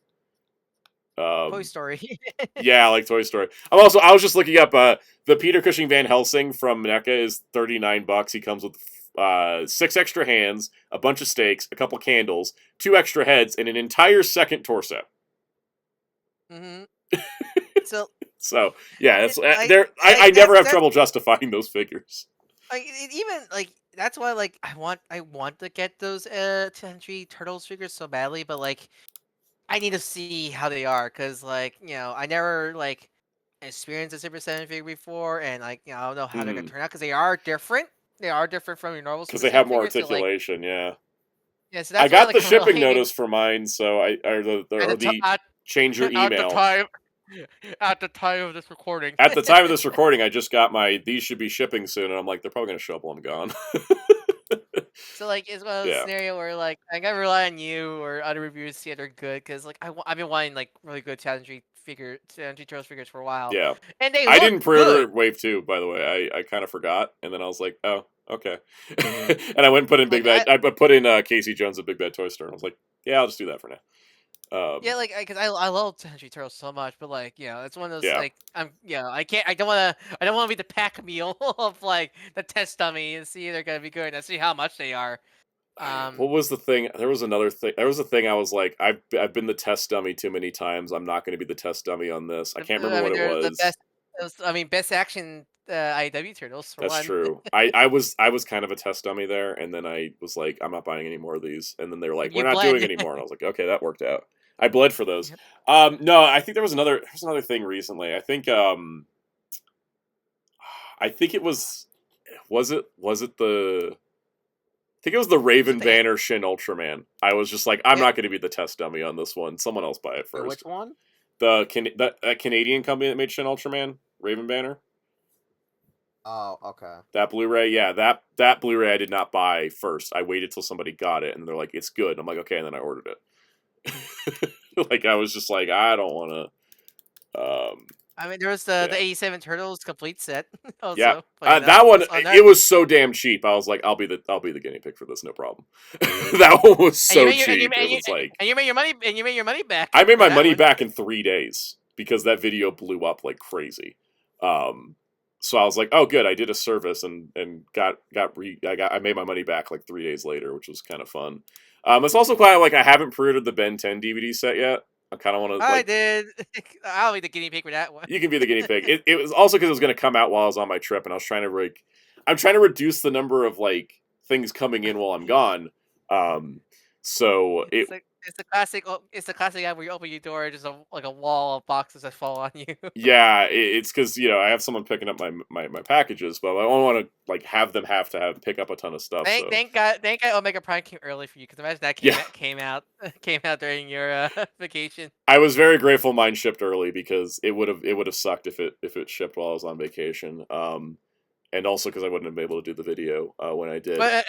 Toy Story. Yeah, like Toy Story. I was just looking up the Peter Cushing Van Helsing from NECA is $39. He comes with 6 extra hands, a bunch of steaks, a couple candles, 2 extra heads, and an entire second torso. Mm-hmm. So yeah, that's I never have trouble justifying those figures. Like even like that's why like I want to get those 10th Turtles figures so badly, but like I need to see how they are because like I never like experienced a Super 7 figure before, and like I don't know how they're gonna turn out because they are different. They are different from your normal because Super they have 7 more figures, articulation. so, yeah. Yeah, so that's I got why, the like, I'm shipping relying notice for mine, so the change your at the email. time at the time of this recording. At the time of this recording, I just got these should be shipping soon, and I'm like, they're probably gonna show up while I'm gone. So like it's one of those scenario where like I gotta rely on you or other reviewers to see if they're good because like I've been wanting like really good Challenge Turtles figures for a while. Yeah, and they I look didn't pre-order good. Wave 2, by the way. I kind of forgot, and then I was like, oh, okay. And I went and put in Like, Big Bad. I put in Casey Jones at Big Bad Toy Store, and I was like, yeah, I'll just do that for now. Yeah, like because I love Challenge Turtles so much, but like it's one of those Yeah. like I don't want to be the pack meal of like the test dummy and see if they're gonna be good and see how much they are. What was the thing? There was another thing. There was a thing I was like, I've been the test dummy too many times. I'm not going to be the test dummy on this. I can't remember what it they're was. the best. Best action IW Turtles. For That's one. true. I was kind of a test dummy there, and then I was like, I'm not buying any more of these. And then they were like, we're not doing any more, and I was like, okay, that worked out. I bled for those. Yep. No, I think there was another thing recently. I think it was the. I think it was the Raven Banner Shin Ultraman. I was just like, I'm not going to be the test dummy on this one. Someone else buy it first. Which one? The Canadian company that made Shin Ultraman, Raven Banner. Oh, okay. That Blu-ray, yeah, that Blu-ray I did not buy first. I waited till somebody got it, and they're like, it's good. I'm like, okay, and then I ordered it. Like, I was just like, I don't want to. I mean, there was the 87 Turtles complete set. Also, yeah, that that one it was so damn cheap. I was like, I'll be the guinea pig for this, no problem. That one was so cheap. And you made your money. And you made your money back. I made my money back in 3 days because that video blew up like crazy. so I was like, oh, good, I did a service and I made my money back like 3 days later, which was kind of fun. It's also quite like I haven't pre-ordered the Ben 10 DVD set yet. I kind of want to I like. did. I'll be the guinea pig for that one. You can be the guinea pig. It was also because it was going to come out while I was on my trip, and I was trying to I'm trying to reduce the number of like things coming in while I'm gone. So It's the classic. It's the classic app where you open your door, and just like a wall of boxes that fall on you. yeah, it's because I have someone picking up my packages, but I don't want to like have them have to pick up a ton of stuff. Thank God Omega Prime came early for you, because imagine that came out during your vacation. I was very grateful mine shipped early because it would have sucked if it shipped while I was on vacation. And also because I wouldn't have been able to do the video when I did. But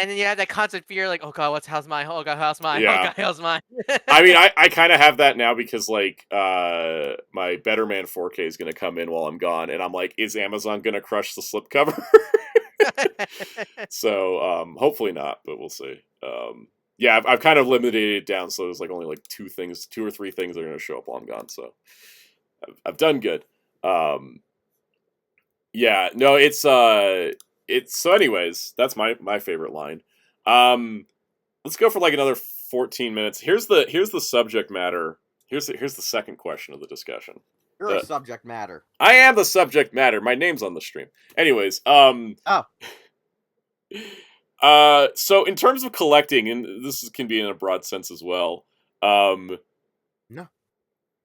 and then you had that constant fear, like, oh god, how's mine? Oh god, how's mine? Yeah. Oh god, how's mine? I mean, I kind of have that now because like my Better Man 4K is gonna come in while I'm gone, and I'm like, is Amazon gonna crush the slipcover? So hopefully not, but we'll see. Yeah, I've kind of limited it down, so there's like only like 2 or 3 things that are gonna show up while I'm gone. So I've done good. Yeah, no, it's so anyways, that's my favorite line. Let's go for like another 14 minutes. Here's the subject matter. Here's the second question of the discussion. You're a subject matter. I am the subject matter. My name's on the stream. Anyways, so in terms of collecting, and this can be in a broad sense as well. No.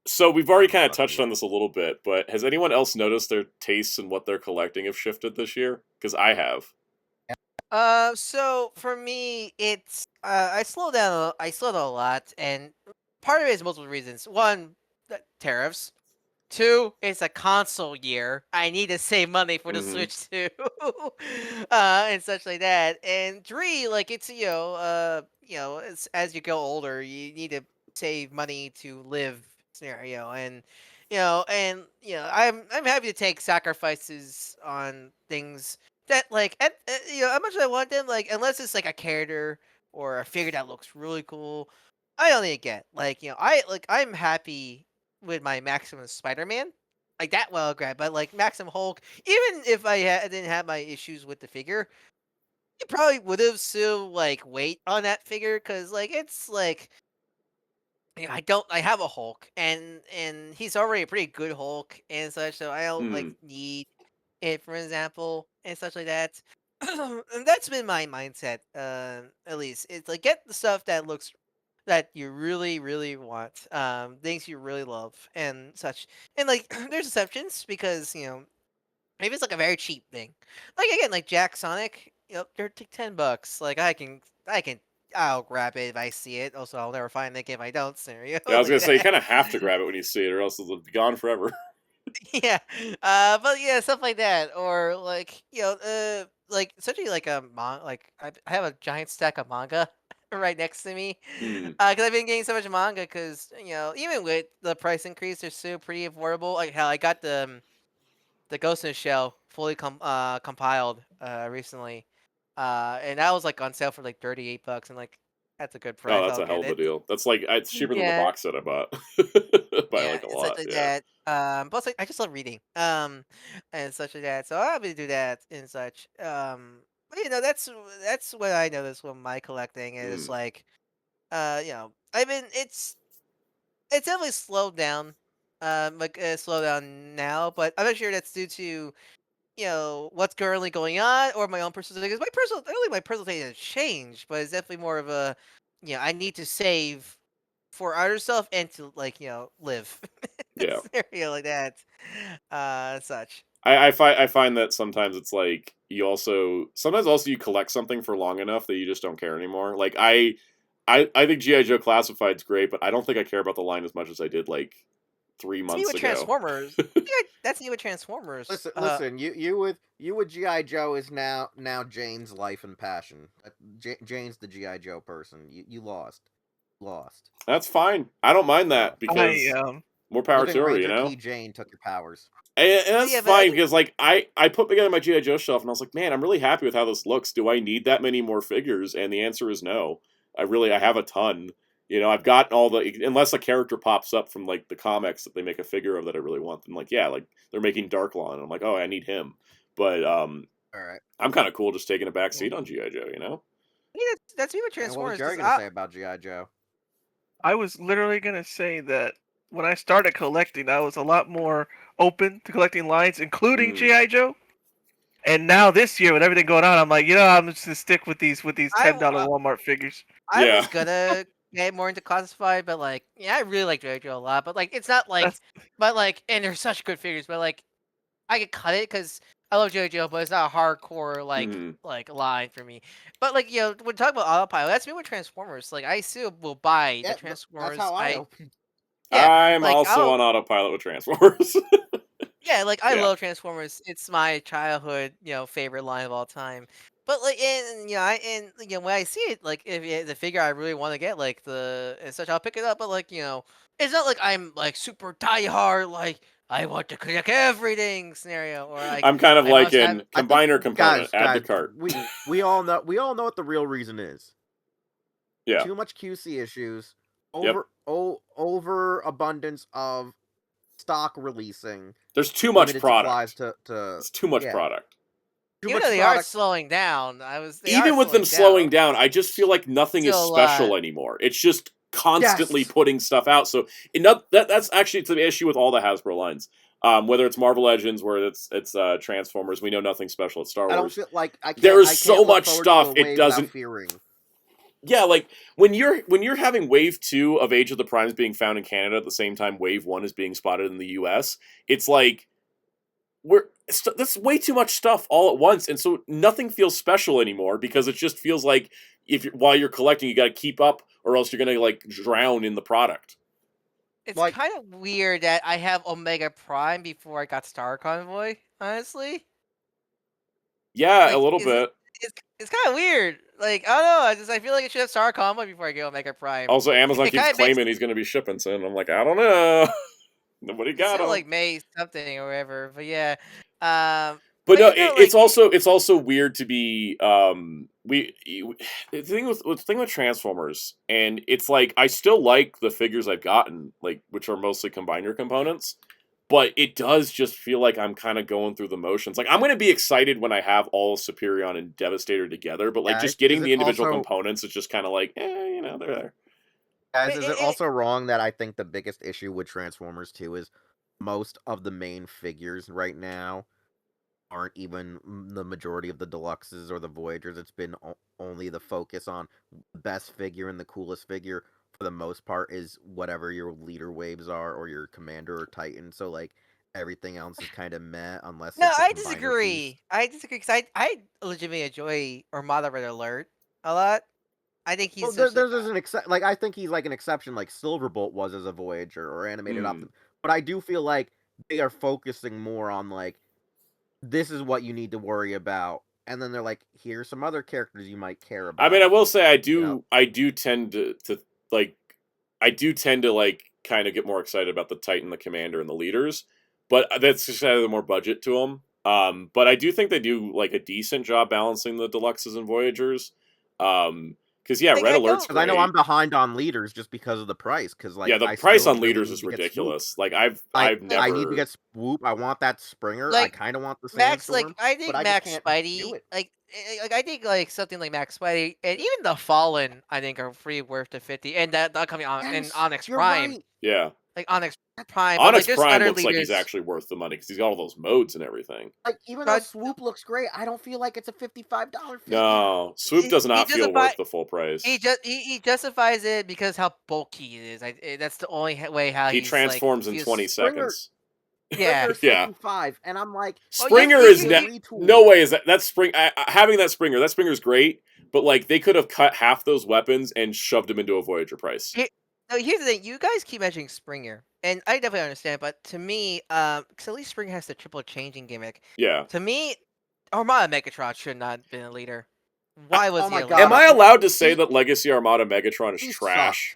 So we've already kind of touched on this a little bit, but has anyone else noticed their tastes and what they're collecting have shifted this year? Because I have. So for me, it's I slowed down. I slowed down a lot, and part of it is multiple reasons. One, tariffs. 2, it's a console year. I need to save money for the Switch too, and such like that. And 3, like it's it's, as you go older, you need to save money to live scenario, and I'm happy to take sacrifices on things that like how much I want them, like unless it's like a character or a figure that looks really cool, I don't need to get I'm happy with my Maximum Spider-Man, like that well grab, but like Maximum Hulk, even if I didn't have my issues with the figure, you probably would have still like wait on that figure, because like it's like I have a Hulk, and he's already a pretty good Hulk and such, so I don't like need it, for example, and such like that. And that's been my mindset, at least. It's like get the stuff that you really, really want, things you really love and such. And like there's exceptions, because maybe it's like a very cheap thing. Like again, like Jack Sonic, they're like $10. Like I'll grab it if I see it. Also, I'll never find it if I don't. Scenario. Yeah, I was gonna say you kind of have to grab it when you see it, or else it'll be gone forever. Yeah, but yeah, stuff like that, or like like essentially like like I have a giant stack of manga right next to me, because I've been getting so much manga, because even with the price increase, they're still pretty affordable. Like how I got the Ghost in the Shell fully compiled recently, and that was like on sale for like $38, and like that's a good price. Oh, that's a hell of a deal. That's like it's cheaper than the box set I bought by like a lot. Like Yeah. that. Plus, like, I just love reading. And such like that. So I'll be do that and such. But that's what I noticed with my collecting is like, I mean, it's definitely slowed down. Slowed down now, but I'm not sure that's due to what's currently going on, or my own personal thing. Because my personal thing has changed, but it's definitely more of a I need to save for other stuff and to like live. Yeah. Scenario like that, such. I find that sometimes it's like sometimes you collect something for long enough that you just don't care anymore. Like I think G.I. Joe Classified's great, but I don't think I care about the line as much as I did like 3 months ago. Transformers. That's new with Transformers. Listen. You with G.I. Joe is now Jane's life and passion. Jane's the G.I. Joe person. You lost. That's fine. I don't mind that because more power to her. Ranger Jane took your powers. And that's fine because like I put together my G.I. Joe shelf and I was like, man, I'm really happy with how this looks. Do I need that many more figures? And the answer is no. I have a ton. You know, I've got all the, unless a character pops up from like the comics that they make a figure of that I really want. And like, yeah, like they're making Darklawn, and I'm like, oh, I need him. But All right. I'm kind of cool just taking a back seat on GI Joe. You know? I mean, that's me with And what was Transformers. Jerry 'Cause gonna say about GI Joe? I was literally gonna say that when I started collecting, I was a lot more open to collecting lines, including GI Joe. And now this year, with everything going on, I'm like, I'm just gonna stick with these $10 Walmart figures. I Yeah. was gonna get more into classified, but like, yeah, I really like JoJo a lot. But like, it's not like, and they're such good figures. But like, I could cut it because I love JoJo, but it's not a hardcore like line for me. But like, when talking about autopilot, that's me with Transformers. Like, I still will buy the Transformers. That's how I open. Yeah, I'm like, also on autopilot with Transformers. Yeah, like I Yeah. love Transformers. It's my childhood, favorite line of all time. But like, when I see it, like if it's a figure I really want to get, like and such, I'll pick it up. But like, it's not like I'm like super diehard, like I want to collect everything scenario, or like I'm kind of I like must have. in combiner component, add to cart. We all know what the real reason is. Yeah. Too much QC issues, Yep. over abundance of stock releasing. There's too much limited product. supplies to It's too much product. Too Even much though they are product. slowing down, Even with them slowing down, I just feel like nothing is Still, special anymore. It's just constantly putting stuff out. So that's actually the issue with all the Hasbro lines. Whether it's Marvel Legends, where it's Transformers, we know nothing special at Star Wars. I don't feel like there is I can't so look much forward stuff to a it wave doesn't. without fearing. Yeah, like when you're having Wave 2 of Age of the Primes being found in Canada at the same time Wave 1 is being spotted in the US, it's like that's way too much stuff all at once, and so nothing feels special anymore because it just feels like while you're collecting, you got to keep up, or else you're gonna like drown in the product. It's kind of weird that I have Omega Prime before I got Star Convoy. Honestly, yeah, a little bit. It's kind of weird. Like, I don't know. I feel like I should have Star Convoy before I get Omega Prime. Also, Amazon keeps claiming he's going to be shipping soon. I'm like, I don't know. Nobody got him. Like May something or whatever. But yeah. But no, it's also weird to be the thing with Transformers, and it's like I still like the figures I've gotten, like which are mostly combiner components, but it does just feel like I'm kind of going through the motions. Like I'm going to be excited when I have all Superion and Devastator together, but like just getting the individual components is just kind of like, they're there. Guys, is it also wrong that I think the biggest issue with Transformers 2 is most of the main figures right now aren't even the majority of the deluxes or the Voyagers? It's been only the focus on the best figure, and the coolest figure for the most part is whatever your leader waves are or your commander or titan. So like everything else is kind of meh unless No, it's I disagree. I disagree because I legitimately enjoy Armada Red Alert a lot. I think he's there's an like I think he's like an exception, like Silverbolt was as a Voyager or animated Optimus. But I do feel like they are focusing more on like this is what you need to worry about, and then they're like, here's some other characters you might care about. I mean, I will say I do tend to kind of get more excited about the Titan, the Commander, and the leaders, but that's just have more budget to them. But I do think they do like a decent job balancing the Deluxes and Voyagers. Because Red Alert's great. I know I'm behind on leaders just because of the price. Because like the price on leaders is ridiculous. Like I've never. I need to get Swoop. I want that Springer. Like, I kind of want the Max. Sandstorm, Like I think Max Spidey. Like I think like something like Max Spidey and even the Fallen. I think are free worth the 50, and that coming on in Onyx Prime. Right. Yeah. Like Onyx Prime. Onyx Prime looks like he's actually worth the money because he's got all those modes and everything. Like even though Swoop looks great, I don't feel like it's a $55 figure. No, Swoop does not feel worth the full price. He justifies it because how bulky it is. That's the only way how he transforms in 20 seconds. Yeah, yeah. 55, and I'm like, Springer is no way is that Spring having that Springer's great, but like they could have cut half those weapons and shoved them into a Voyager price. No, here's the thing. You guys keep mentioning Springer, and I definitely understand. But to me, because at least Springer has the triple changing gimmick. Yeah. To me, Armada Megatron should not have been a leader. Why was he? Am I allowed to say that Legacy Armada Megatron is trash?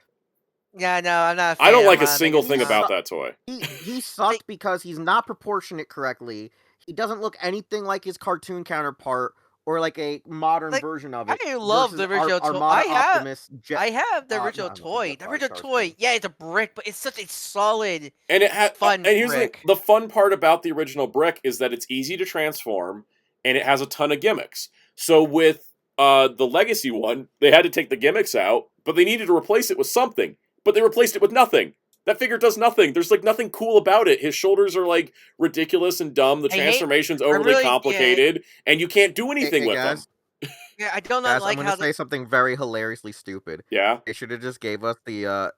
Yeah, no, I'm not. I don't like a single thing about that toy. He sucked because he's not proportionate correctly. He doesn't look anything like his cartoon counterpart or like a modern Like, version of it. I love the versus original toy. Armada Optimus. I have the no, original I'm looking toy. at The original five-star toy, screen. yeah, it's a brick, but it's such a solid, And it had fun and here's brick. the fun part about the original brick is that it's easy to transform and it has a ton of gimmicks. So with the legacy one, they had to take the gimmicks out, but they needed to replace it with something. But they replaced it with nothing. That figure does nothing. There's like nothing cool about it. His shoulders are like ridiculous and dumb. The transformation's overly complicated, and you can't do anything with them. Yeah, I don't Guys, like I'm how gonna say something very hilariously stupid. Yeah. They should have just gave us the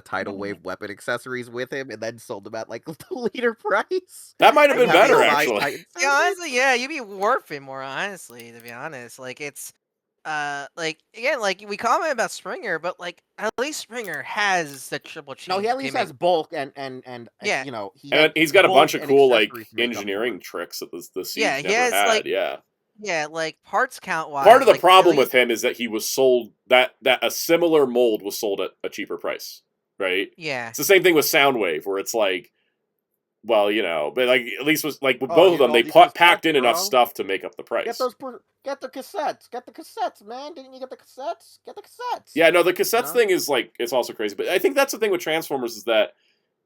tidal wave weapon accessories with him, and then sold them at like the leader price. That might have been And have better, these size actually. Titan Yeah, scissors. honestly, yeah, you'd be worth it more, honestly, to be honest. Like, it's, like, again, like, we comment about Springer, but, like, at least Springer has the triple chain No, he at least gimmick. has bulk and Yeah. you know, And he's got a bunch of bulk and cool like accessories to make up for engineering it. tricks that the Yeah, Siege he never has, had. like, Yeah. yeah, like, parts count-wise. Part of the like, problem at with least, him is that he was sold that a similar mold was sold at a cheaper price, right? yeah. It's the same thing with Soundwave, where it's like, well, you know, but like at least was like with Oh, both of you them, all they these packed in cassettes, enough bro. stuff to make up the price. Get those, get the cassettes, man. Didn't you get the cassettes? Get the cassettes. Yeah, no, the cassettes No? thing is like it's also crazy, but I think that's the thing with Transformers is that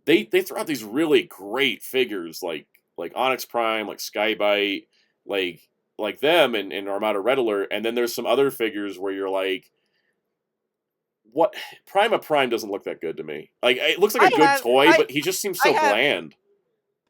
they throw out these really great figures like Onyx Prime, like Skybite, like them and Armada Red Alert, and then there's some other figures where you're like, what? Prima Prime doesn't look that good to me. Like it looks like a good toy, but he just seems so bland.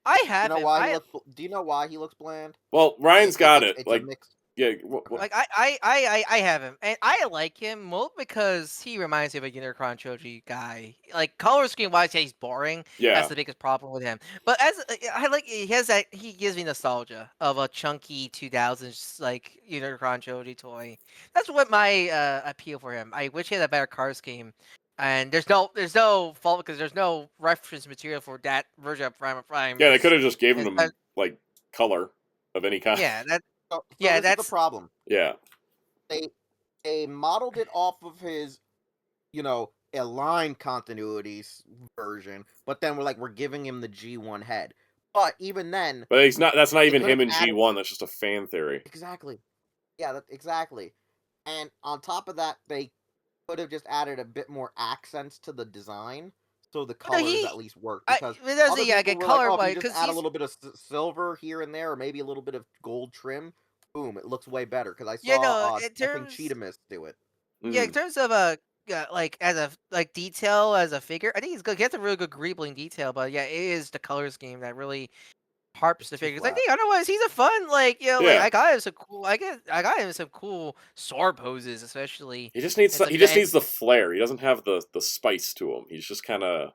I You have know him. why he looks? Do you know why he looks bland? Well, Ryan's got it. It's Like, a mix. yeah, Like, I have him, and I like him more because he reminds me of a Unicron Trilogy guy. Like, color scheme wise, yeah, he's boring. yeah. That's the biggest problem with him. But as I like, he has that. He gives me nostalgia of a chunky 2000s like Unicron Trilogy toy. That's what my appeal for him. I wish he had a better color scheme. And there's no fault because there's no reference material for that version of Prime. Yeah, they could have just given him like color of any kind. Yeah, that. So Yeah, this is that's the problem. Yeah. They modeled it off of his, you know, aligned continuities version, but then we're giving him the G1 head. But even then, but he's not. That's not even could've him in added- G1. That's just a fan theory. Exactly. Yeah, exactly. And on top of that, they could have just added a bit more accents to the design, so the colors at least work. Because it doesn't. other Yeah, people get were color like, oh, if by you because just add a little bit of silver here and there, or maybe a little bit of gold trim. Boom! It looks way better because I saw I think Cheetahmist do it. Yeah, in terms of like as a detail as a figure, I think he's good. He has a really good greebling detail, but yeah, it is the color scheme that really harps the figures. I think otherwise he's a fun like like I got him some cool. I got him some cool sword poses, especially. He just needs needs the flair. He doesn't have the spice to him. He's just kind of.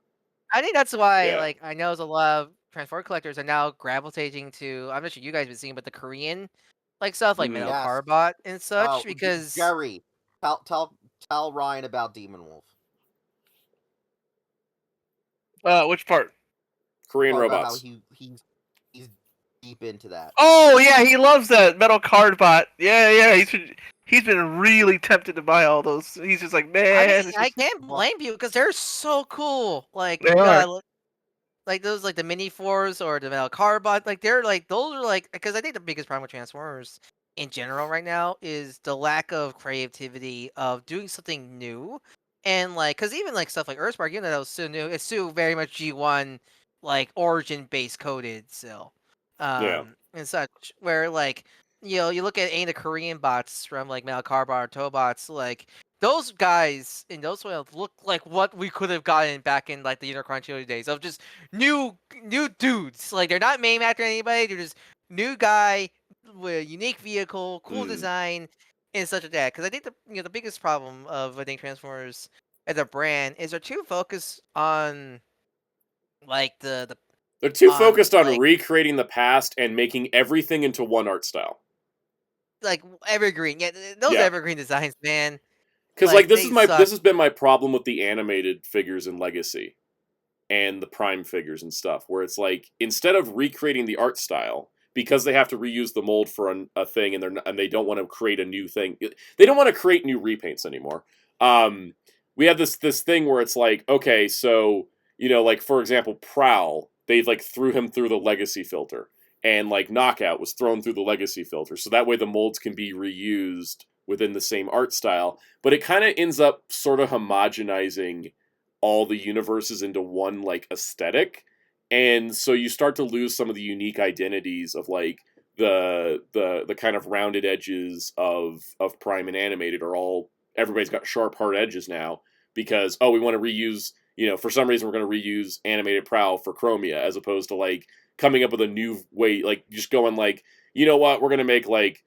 I think that's why like I know there's a lot of Transformer collectors are now gravitating to. I'm not sure you guys have been seeing, but the Korean like stuff like Metal Carbot and such because Jerry, tell Ryan about Demon Wolf. Which part? Korean robots. How he's deep into that. Oh yeah, he loves that Metal Cardbot. Yeah, he's been really tempted to buy all those. He's just like, man, I can't blame you because they're so cool. Like they are. Like those like the mini fours or the Metal Carbot, like they're like those are like because I think the biggest problem with Transformers in general right now is the lack of creativity of doing something new, and like because even like stuff like Earthspark, even though that was still new, it's still very much G1 like origin base coded still, and such where like you look at any of the Korean bots from like Metal Carbot or Tobots like. Those guys in those oils look like what we could have gotten back in like the Unicron Trilogy days of just new dudes. Like they're not named after anybody. They're just new guy with a unique vehicle, cool design, and such like that. Because I think the biggest problem of I think Transformers as a brand is they're too focused on like they're too focused on recreating the past and making everything into one art style. Like evergreen, those evergreen designs, man. Because like this has been my problem with the animated figures in Legacy, and the Prime figures and stuff, where it's like instead of recreating the art style, because they have to reuse the mold for a thing, and they don't want to create a new thing, they don't want to create new repaints anymore. We have this thing where it's like, okay, so like for example, Prowl, they like threw him through the Legacy filter. and like Knockout was thrown through the legacy filter, so that way the molds can be reused within the same art style. But it kind of ends up sort of homogenizing all the universes into one like aesthetic, and so you start to lose some of the unique identities of like the kind of rounded edges of Prime and Animated are all, everybody's got sharp hard edges now because we want to reuse, for some reason we're going to reuse Animated Prowl for Chromia, as opposed to like coming up with a new way, like just going like, you know what, we're going to make like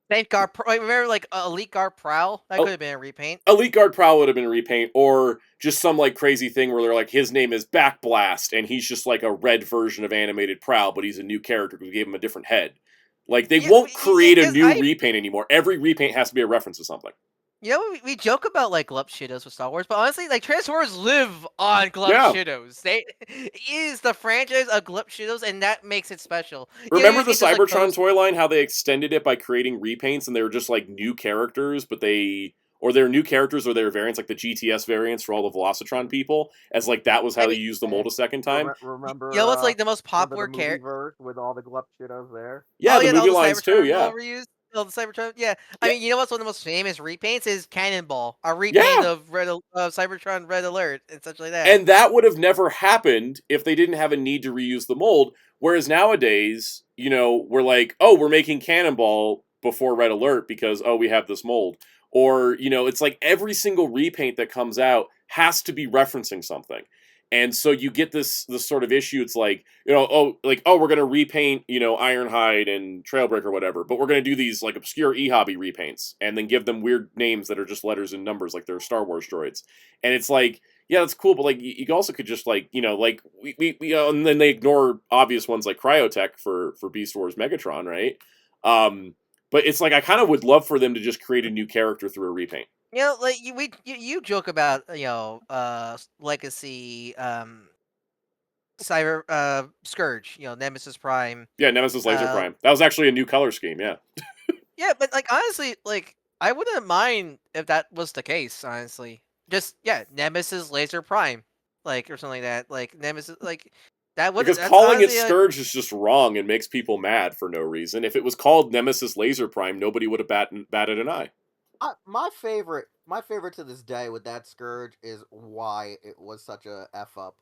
Safeguard. Remember, like Elite Guard Prowl? That could have been a repaint. Elite Guard Prowl would have been a repaint, or just some like crazy thing where they're like, his name is Backblast, and he's just like a red version of Animated Prowl, but he's a new character because we gave him a different head. Like, they won't create a new repaint anymore. Every repaint has to be a reference to something. We joke about like Glup Shidos with Star Wars, but honestly, like Transformers live on Glup Shidos. It is the franchise of Glup Shidos, and that makes it special. Remember the Cybertron toy line? How they extended it by creating repaints, and they were just like new characters, but they're new characters or their variants, like the GTS variants for all the Velocitron people, as like that was how they used the mold a second time. Remember? What's like the most popular character with all the Glup Shidos there? Yeah, the movie lines too. Yeah. The Cybertron, yeah. I mean, you know what's one of the most famous repaints is Cannonball, a repaint of Cybertron Red Alert and such like that. And that would have never happened if they didn't have a need to reuse the mold. Whereas nowadays, we're like, we're making Cannonball before Red Alert because we have this mold. Or, it's like every single repaint that comes out has to be referencing something. And so you get this sort of issue. It's like, we're going to repaint, Ironhide and Trailbreaker or whatever, but we're going to do these like obscure e-hobby repaints and then give them weird names that are just letters and numbers like they're Star Wars droids. And it's like, yeah, that's cool, but like you also could just like, and then they ignore obvious ones like Cryotech for Beast Wars Megatron, right? But it's like I kind of would love for them to just create a new character through a repaint. Like you joke about Legacy Cyber Scourge, Nemesis Prime. Yeah, Nemesis Laser Prime. That was actually a new color scheme, yeah. Yeah, but like honestly, like I wouldn't mind if that was the case, honestly. Just Nemesis Laser Prime. Like or something like that. Like Nemesis like that would, because calling it Scourge is just wrong and makes people mad for no reason. If it was called Nemesis Laser Prime, nobody would have batted an eye. My favorite to this day with that Scourge is why it was such a f up.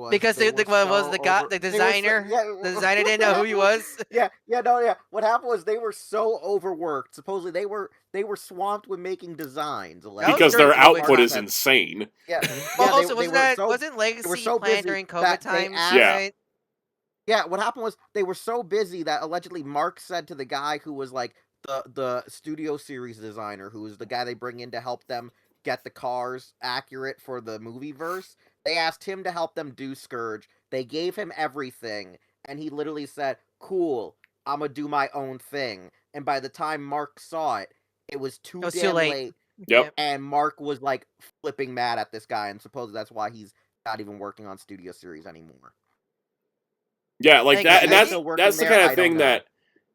Because the designer didn't know who he was. What happened was they were so overworked. Supposedly they were swamped with making designs. Because their output is insane. Yeah. Also, wasn't Legacy planned during COVID times? Right? Yeah. What happened was they were so busy that allegedly Mark said to the guy who was like the studio series designer, who was the guy they bring in to help them get the cars accurate for the movie verse. They asked him to help them do Scourge. They gave him everything, and he literally said, "Cool, I'm gonna do my own thing." And by the time Mark saw it, it was too late. Yep. And Mark was like flipping mad at this guy, and supposedly that's why he's not even working on studio series anymore. Yeah, like that, and that's the kind of thing that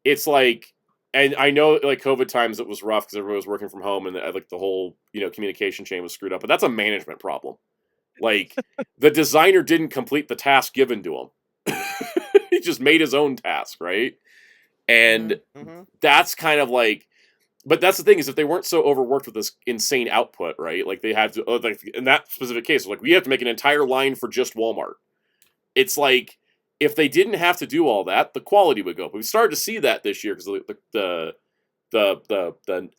it's like. And I know, like, COVID times, it was rough because everybody was working from home and, like, the whole, communication chain was screwed up. But that's a management problem. Like, the designer didn't complete the task given to him. He just made his own task, right? And that's kind of like... But that's the thing, is if they weren't so overworked with this insane output, right? Like, they had to... Like, in that specific case, like, we have to make an entire line for just Walmart. It's like... If they didn't have to do all that, the quality would go up. We started to see that this year because the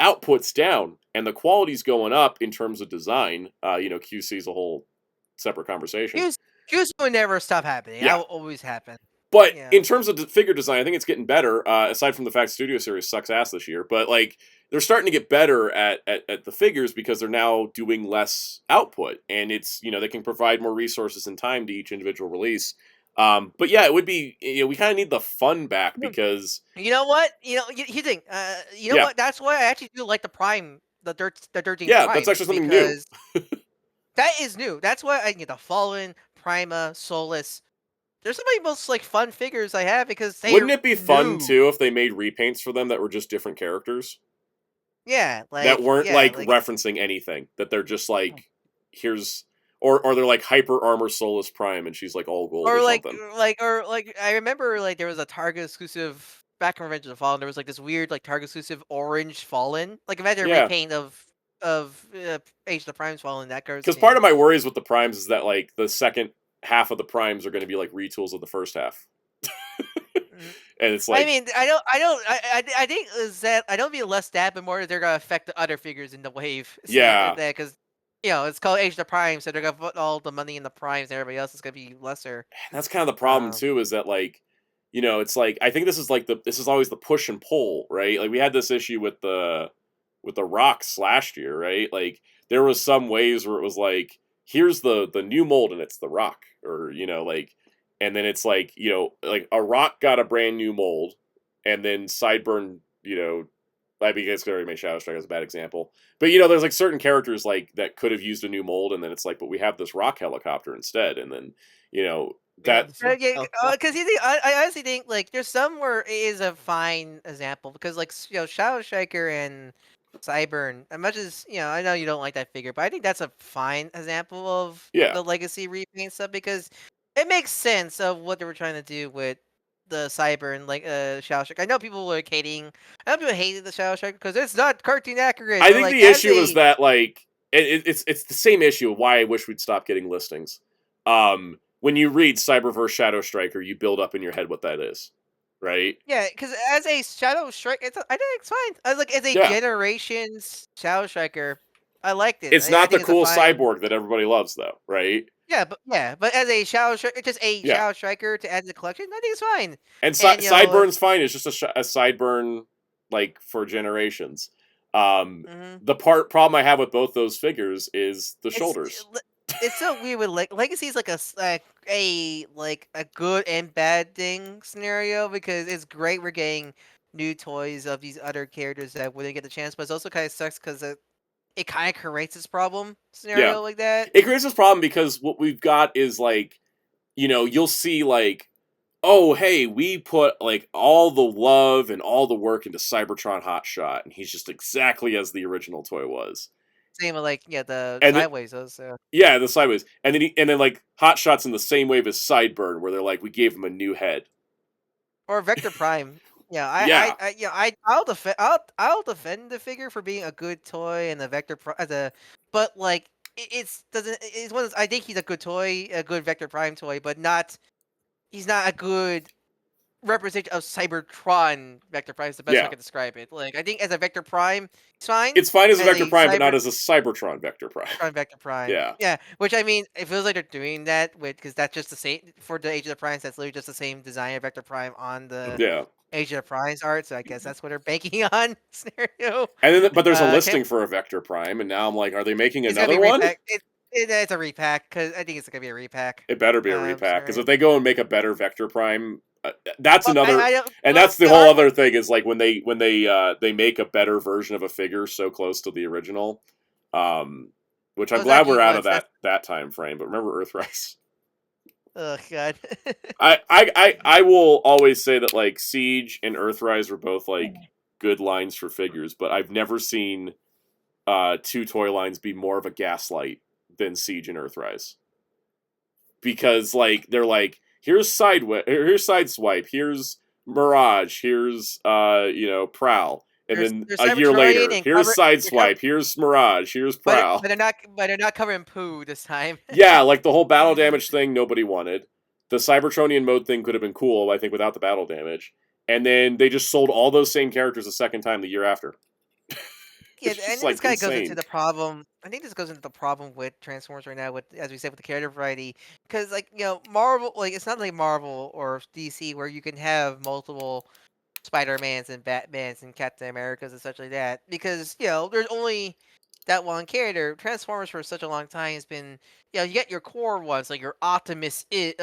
output's down and the quality's going up in terms of design. QC is a whole separate conversation. QC will never stop happening. Yeah. That will always happen. But in terms of figure design, I think it's getting better. Aside from the fact Studio Series sucks ass this year, but like they're starting to get better at the figures because they're now doing less output, and it's they can provide more resources and time to each individual release. But yeah, it would be, we kind of need the fun back because... You know what? You think, what? That's why I actually do like the Prime, the 13th Yeah, Prime, that's actually something new. That is new. That's why I get the Fallen, Prima, Solus. They're some of the most, like, fun figures I have because they Wouldn't it be fun, too, if they made repaints for them that were just different characters? Yeah, like... That weren't, referencing anything. That they're just, like, here's... or they're like Hyper Armor Solus Prime, and she's like all gold or something. I remember like there was a Target exclusive back in Revenge of the Fallen. There was like this weird like Target exclusive orange Fallen. Like imagine a Yeah. repaint of Age of the Primes Fallen that goes. Because part of my worries with the primes is that like the second half of the primes are going to be like retools of the first half. And it's like, I mean, I think is that I don't mean less that, but more they're gonna affect the other figures in the wave. Yeah. Because it's called Age of the Prime, so they're gonna put all the money in the primes, and everybody else is gonna be lesser. that's kind of the problem too. Is that like, it's like I think this is always the push and pull, right? Like we had this issue with the rocks last year, right? Like there was some waves where it was like, here's the new mold and it's the rock, or like. And then it's like, like a rock got a brand new mold, and then Sideburn, I mean, it's going to make Shadow Strike as a bad example. But, there's like certain characters like that could have used a new mold, and then it's like, but we have this rock helicopter instead. And then, that's... Because I honestly think like there's some where it is a fine example, because like, Shadow Striker and Cyburn, as much as, I know you don't like that figure, but I think that's a fine example of the legacy repaint stuff, because it makes sense of what they were trying to do with the Cyburn, like Shadow Strike. I know people were hating. I know people hated the Shadow Strike because it's not cartoon accurate. I think the issue is that like it's the same issue of why I wish we'd stop getting listings. When you read Cyberverse Shadow Striker, you build up in your head what that is, right? Yeah, because as a Shadow Striker, I think it's fine. As a Generations Shadow Striker, I liked it. It's not the cool cyborg that everybody loves, though, right? Yeah, but as a Shadow Striker, just a Shadow Striker to add to the collection, I think it's fine. And Sideburn's fine. It's just a Sideburn, like, for Generations. The problem I have with both those figures is the shoulders. It's so weird with Legacy is like a good and bad thing scenario, because it's great we're getting new toys of these other characters that wouldn't get the chance, but it also kind of sucks because it kind of creates this problem scenario like that. It creates this problem because what we've got is like, you'll see like, oh, hey, we put like all the love and all the work into Cybertron Hotshot, and he's just exactly as the original toy was. Same with like the Sideways also. Yeah, the Sideways, and then like Hotshot's in the same wave as Sideburn, where they're like, we gave him a new head. Or Vector Prime. I'll defend the figure for being a good toy and the Vector but like it's one of those, I think he's a good toy, a good Vector Prime toy, but he's not a good representation of Cybertron Vector Prime. Is the best way I can describe it. Like I think as a Vector Prime, it's fine. It's fine as a Vector Prime, but not as a Cybertron Vector Prime. Vector Prime. Yeah. Which I mean, it feels like they're doing that because that's just the same for the Age of the Primes. That's literally just the same design of Vector Prime on the Age of the Primes art. So I guess that's what they're banking on scenario. And then, but there's a listing for a Vector Prime, and now I'm like, are they making another one? It's a repack, because I think it's gonna be a repack. It better be a repack, because if they go and make a better Vector Prime, that's another, and that's the whole other thing is like when they make a better version of a figure so close to the original, which I'm glad we're out of that time frame. But remember Earthrise. Oh god. I will always say that like Siege and Earthrise were both like good lines for figures, but I've never seen two toy lines be more of a gaslight than Siege and Earthrise, because like they're like, here's Sideswipe, here's Mirage, here's Prowl, and then a year later, here's Sideswipe, here's Mirage, here's Prowl. But they're not covering poo this time. Yeah, like the whole battle damage thing nobody wanted. The Cybertronian mode thing could have been cool, I think, without the battle damage. And then they just sold all those same characters a second time the year after. Yeah, and this kind of goes into the problem. I think this goes into the problem with Transformers right now, with, as we said, with the character variety, because like Marvel, like it's not like Marvel or DC where you can have multiple Spider-Mans and Batmans and Captain Americas and such like that, because there's only that one character. Transformers for such a long time has been, you get your core ones like your Optimus, with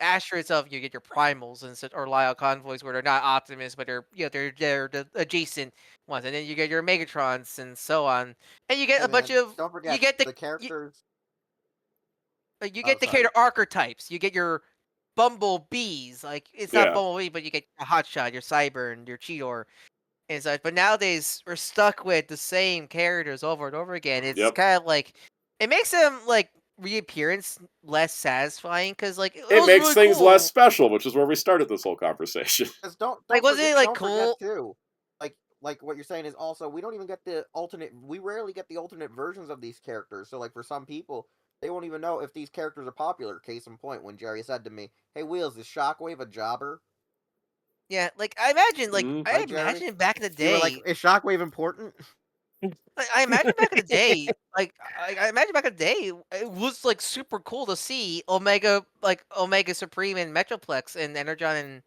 Astro itself, you get your primals and such, or Lyle Convoys, where they're not Optimus, but they're the adjacent ones, and then you get your Megatrons and so on, and you get a bunch of. Don't forget, you get the characters. You get the character archetypes. You get your Bumblebees, like it's not Bumblebee, but you get your Hotshot, your Cyburn, your Cheetor, and such. But nowadays we're stuck with the same characters over and over again. It's kind of like it makes them like reappearance less satisfying because like it It was makes really things cool. less special, which is where we started this whole conversation. Because don't Like, don't wasn't forget it like don't cool? forget too. Like what you're saying is also we don't even get the alternate. We rarely get the alternate versions of these characters. So like for some people, they won't even know if these characters are popular. Case in point, when Jerry said to me, "Hey Wheels, is Shockwave a jobber?" Yeah, like I Right, Jeremy? imagine back in the You were like, day, "Is Shockwave important?" like I imagine back in the day, like I imagine back in the day, it was like super cool to see Omega Supreme and Metroplex and Energon and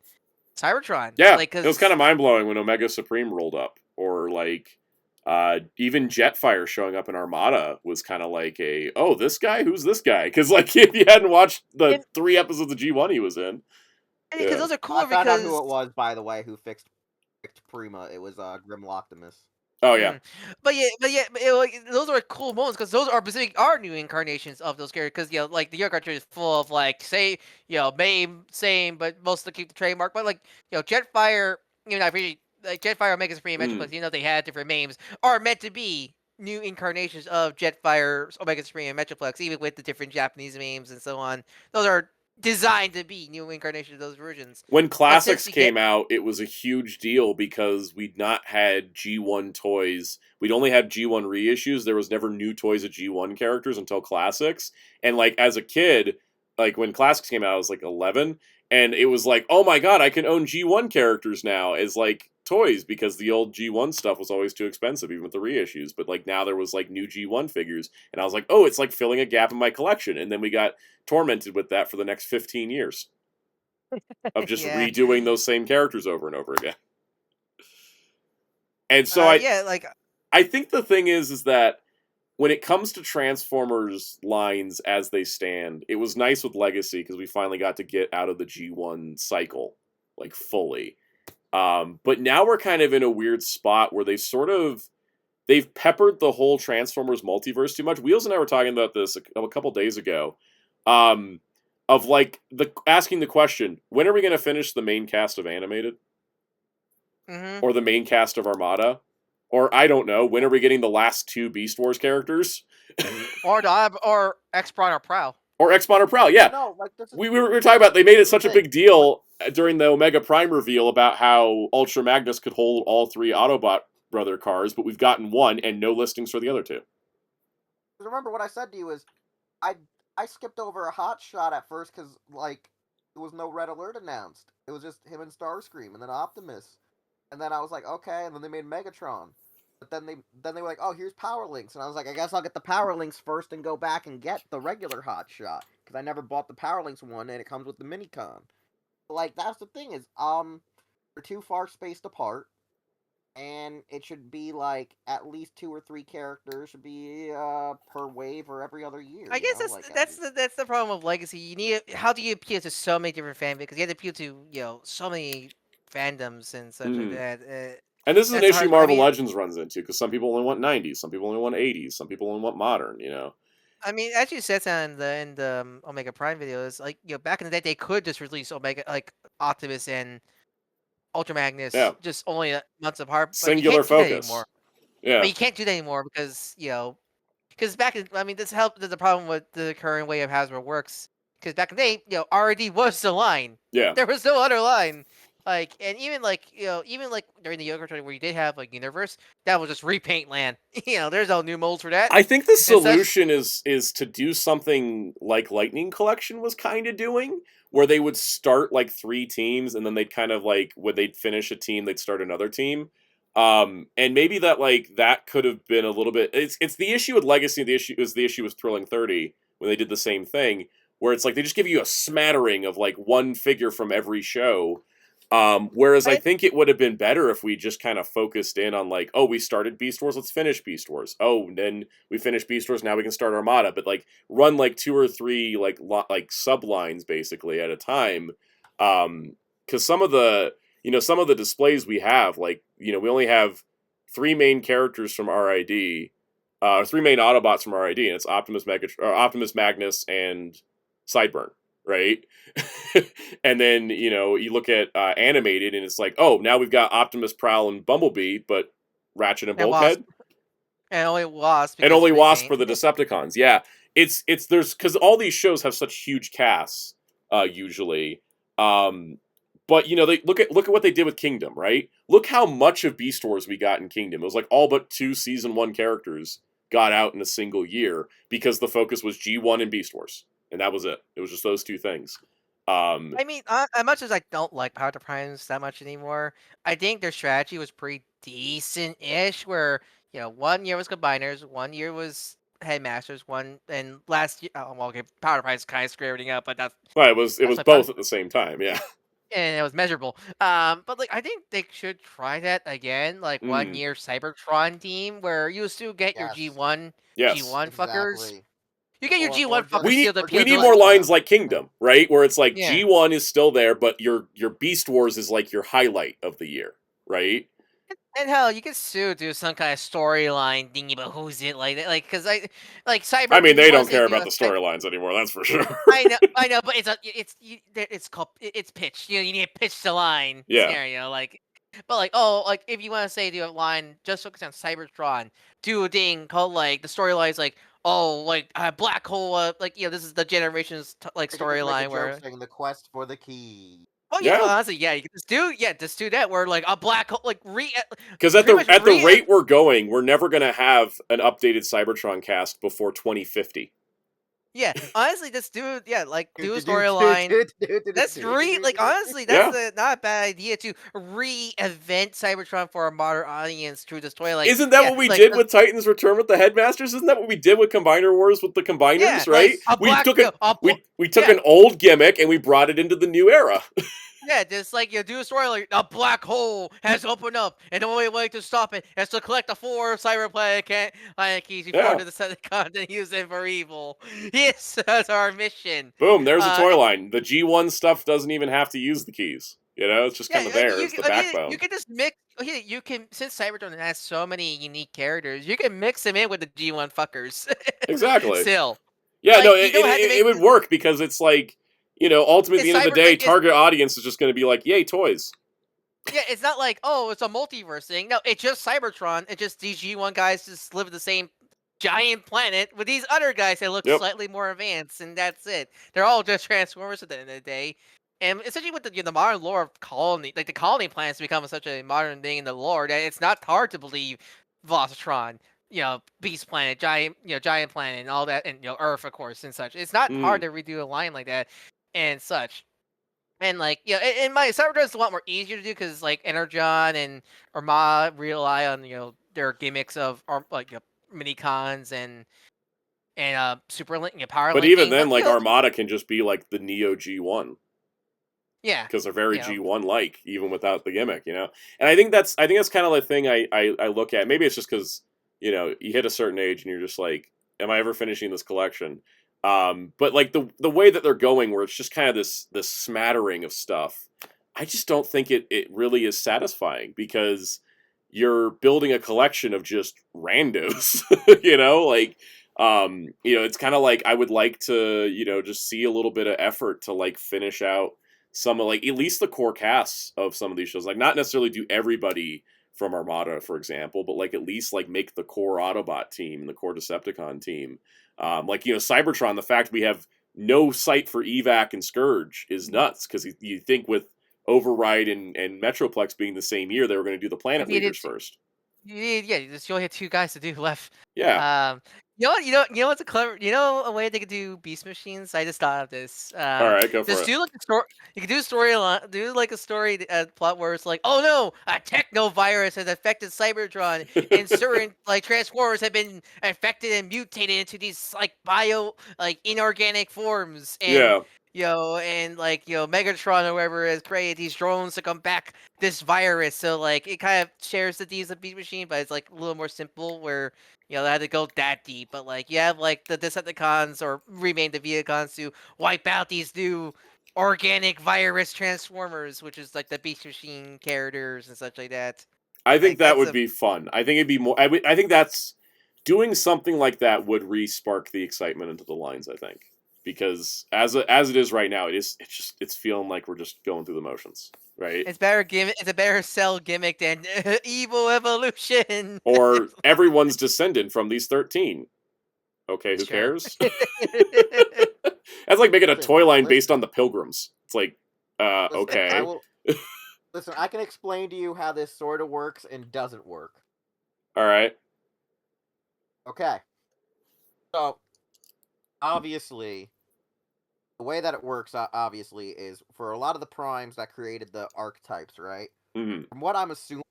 Cybertron, Yeah, like it was kind because of mind blowing when Omega Supreme rolled up, or like even Jetfire showing up in Armada was kind of like this guy, who's this guy? Because like if you hadn't watched the 3 episodes of G1 he was in, because yeah. those are I cooler found out who because it was, by the way, who fixed Prima. It was Grim Optimus. Oh yeah, like, those are cool moments because those are new incarnations of those characters. Because like the York cartridge is full of like name same, but mostly keep the trademark. But like Jetfire, I really like Jetfire, Omega Supreme, Mm. Metroplex. They had different names, are meant to be new incarnations of Jetfire, Omega Supreme, and Metroplex, even with the different Japanese names and so on. Those are designed to be new incarnations of those versions. When But since Classics we get came out, it was a huge deal because we'd not had G1 toys. We'd only had G1 reissues. There was never new toys of G1 characters until Classics. And like as a kid, like when Classics came out, I was like 11, and it was like, oh my god, I can own G1 characters now as like toys because the old G1 stuff was always too expensive, even with the reissues. But like now there was like new G1 figures, and I was like, oh, it's like filling a gap in my collection. And then we got tormented with that for the next 15 years of just yeah, redoing those same characters over and over again. And so like I think the thing is that when it comes to Transformers lines as they stand, it was nice with Legacy because we finally got to get out of the G1 cycle like fully. But now we're kind of in a weird spot where they've peppered the whole Transformers multiverse too much. Wheels and I were talking about this a couple days ago. Of like asking the question, when are we going to finish the main cast of Animated? mhm. Or the main cast of Armada? Or I don't know, when are we getting the last 2 Beast Wars characters? or X-Brawn or Prowl. Or X-Mon or Prowl, yeah. No, like this is We were talking about, they made it such a thing. big deal during the Omega Prime reveal about how Ultra Magnus could hold all 3 Autobot brother cars, but we've gotten 1 and no listings for the other 2. Remember what I said to you is, I skipped over a hot shot at first because like there was no Red Alert announced. It was just him and Starscream and then Optimus, and then I was like, okay, and then they made Megatron, but then they were like, oh, here's Power Links, and I was like, I guess I'll get the Power Links first and go back and get the regular hot shot because I never bought the Power Links one and it comes with the Minicon. Like that's the thing is, they're too far spaced apart. And it should be like at least 2 or 3 characters should be per wave or every other year. I guess Like that's the problem with Legacy. You need how do you appeal to so many different fan because you have to appeal to so many fandoms and such like that. And this is an That's issue hard. I Marvel mean, Legends runs into, because some people only want 90s, some people only want 80s, some people only want modern, as you said in the Omega Prime video, is like back in the day they could just release Omega like Optimus and Ultra Magnus Yeah. just only months apart, but you Singular can't do that focus. anymore. Yeah. But you can't do that anymore because back in there's a problem with the current way of Hasbro works. Because back in the day, R&D was the line. Yeah. There was no other line. Like, and even like during the Yogurt where you did have like Universe, that was just repaint land. There's no new molds for that. I think the And such. solution is to do something like Lightning Collection was kind of doing, where they would start like 3 teams, and then they'd kind of like, when they'd finish a team, they'd start another team. And maybe that could have been a little bit. It's the issue with Legacy. The issue with Thrilling 30 when they did the same thing, where it's like they just give you a smattering of like 1 figure from every show. Whereas I think it would have been better if we just kind of focused in on like, oh, we started Beast Wars, let's finish Beast Wars. Oh, and then we finished Beast Wars, now we can start Armada. But like run like 2 or 3 like sublines basically at a time. Because some of the displays we have, like, we only have 3 main characters from RID, 3 main Autobots from RID, and it's Optimus, Magnus, and Sideburn, right? And then, you look at Animated, and it's like, oh, now we've got Optimus, Prowl, and Bumblebee, but Ratchet and And Wasp. Bulkhead. And only Wasp. And because only Wasp repaint. for the Decepticons. Yeah, it's there's because all these shows have such huge casts, usually. But they look at what they did with Kingdom, right? Look how much of Beast Wars we got in Kingdom. It was like all but 2 season 1 characters got out in a single year because the focus was G1 and Beast Wars, and that was it. It was just those 2 things. I mean, as much as I don't like Power to Primes that much anymore, I think their strategy was pretty decent-ish. Where 1 year was Combiners, 1 year was Headmasters, and last year, well, okay, Power to Primes kind of screwed everything up, but that's Well, it was my both at the same time, yeah. and it was measurable. But like I think they should try that again, like 1 year Cybertron team where you still get your Yes. G1 Yes. fuckers. Exactly. You get your Or G1 just- fuckers We still need to we appeal need to more like, lines like Kingdom, right? Where it's like Yeah. G1 is still there, but your Beast Wars is like your highlight of the year, right? and hell, you can still do some kind of storyline thingy, but who's it like that? Like, because Cyber. I mean, they you wanna don't say care do about a the Cy- storylines anymore. That's for sure. I know, but it's called it's pitched. You need a pitch to line Yeah. scenario, like. But like if you want to say do a line just focus on Cybertron, do a thing called like the storyline's like black hole, like this is the generations like They could just make a storyline joke where. saying the quest for the key. Oh yeah, Yeah. honestly, yeah, you can just do that where like a black hole like Because at pretty the much rate we're going, we're never gonna have an updated Cybertron cast before 2050. Yeah, honestly, just do like do a storyline. That's honestly, that's not a bad idea to reinvent Cybertron for a modern audience through the story. Like, Isn't that what we did with Titan's Return with the Headmasters? Isn't that what we did with Combiner Wars with the Combiners? Yeah, right? like We took an old gimmick and we brought it into the new era. Yeah, just like do a story like a black hole has opened up, and the only way to stop it is to collect the 4 Cyberplanet keys before the Decepticons and use them for evil. Yes, that's our mission. Boom, there's a toy line. The G1 stuff doesn't even have to use the keys. It's just kind of there. It's the backbone. You can just mix. You can, since Cybertron has so many unique characters, you can mix them in with the G1 fuckers. Exactly. Still. Yeah, no, it would work because it's like, ultimately at the end of the day, target audience is just going to be like, yay, toys. Yeah, it's not like, it's a multiverse thing. No, it's just Cybertron. It's just these G1 guys just live in the same giant planet with these other guys that look slightly more advanced, and that's it. They're all just Transformers at the end of the day. And especially with the modern lore of colony, like the colony planets become such a modern thing in the lore that it's not hard to believe Velocitron, Beast Planet, Giant Planet, and all that, and Earth, of course, and such. It's not hard to redo a line like that and such. And and my Cybertron is a lot more easier to do because like Energon and Armada rely on their gimmicks of mini cons and Super Link, Power But Linking. even then, like Armada can just be like the Neo G1. Yeah, because they're very G1 like, even without the gimmick, And I think that's kind of the thing I look at. Maybe it's just because you hit a certain age and you're just like, am I ever finishing this collection? But like the way that they're going, where it's just kind of this smattering of stuff, I just don't think it really is satisfying because you're building a collection of just randos, it's kind of like I would like to just see a little bit of effort to like finish out some of like at least the core casts of some of these shows, like not necessarily do everybody from Armada, for example, but like at least like make the core Autobot team and the core Decepticon team. Cybertron, the fact we have no site for Evac and Scourge is nuts because you think with Override and Metroplex being the same year, they were going to do the Planet Leaders first. You only had 2 guys to do left. Yeah. You know what's a clever, a way they could do Beast Machines? I just thought of this. All right, go for it. Do like a story. You could do a storyline. Do like a story plot where it's like, oh no, a techno virus has affected Cybertron, and certain like Transformers have been affected and mutated into these like inorganic forms. And, and Megatron or whoever has created these drones to combat this virus. So like it kind of shares the deeds of Beast Machine, but it's like a little more simple where. They had to go that deep, but like you have like the Decepticons or remade the Viacons to wipe out these new organic virus Transformers, which is like the Beast Machine characters and such like that. I think that would be fun. I think it'd be more. I think that's doing something like that would re-spark the excitement into the lines. I think because as it is right now, it's feeling like we're just going through the motions. right? It's better gimmick. It's a better sell gimmick than evil evolution. Or everyone's descendant from these 13. Okay, who Sure. cares? That's like making a Listen, toy line listen. based on the Pilgrims. It's like, Listen, okay. I will. Listen, I can explain to you how this sort of works and doesn't work. All right. Okay. So, obviously, the way that it works, obviously, is for a lot of the primes that created the archetypes, right? Mm-hmm. From what I'm assuming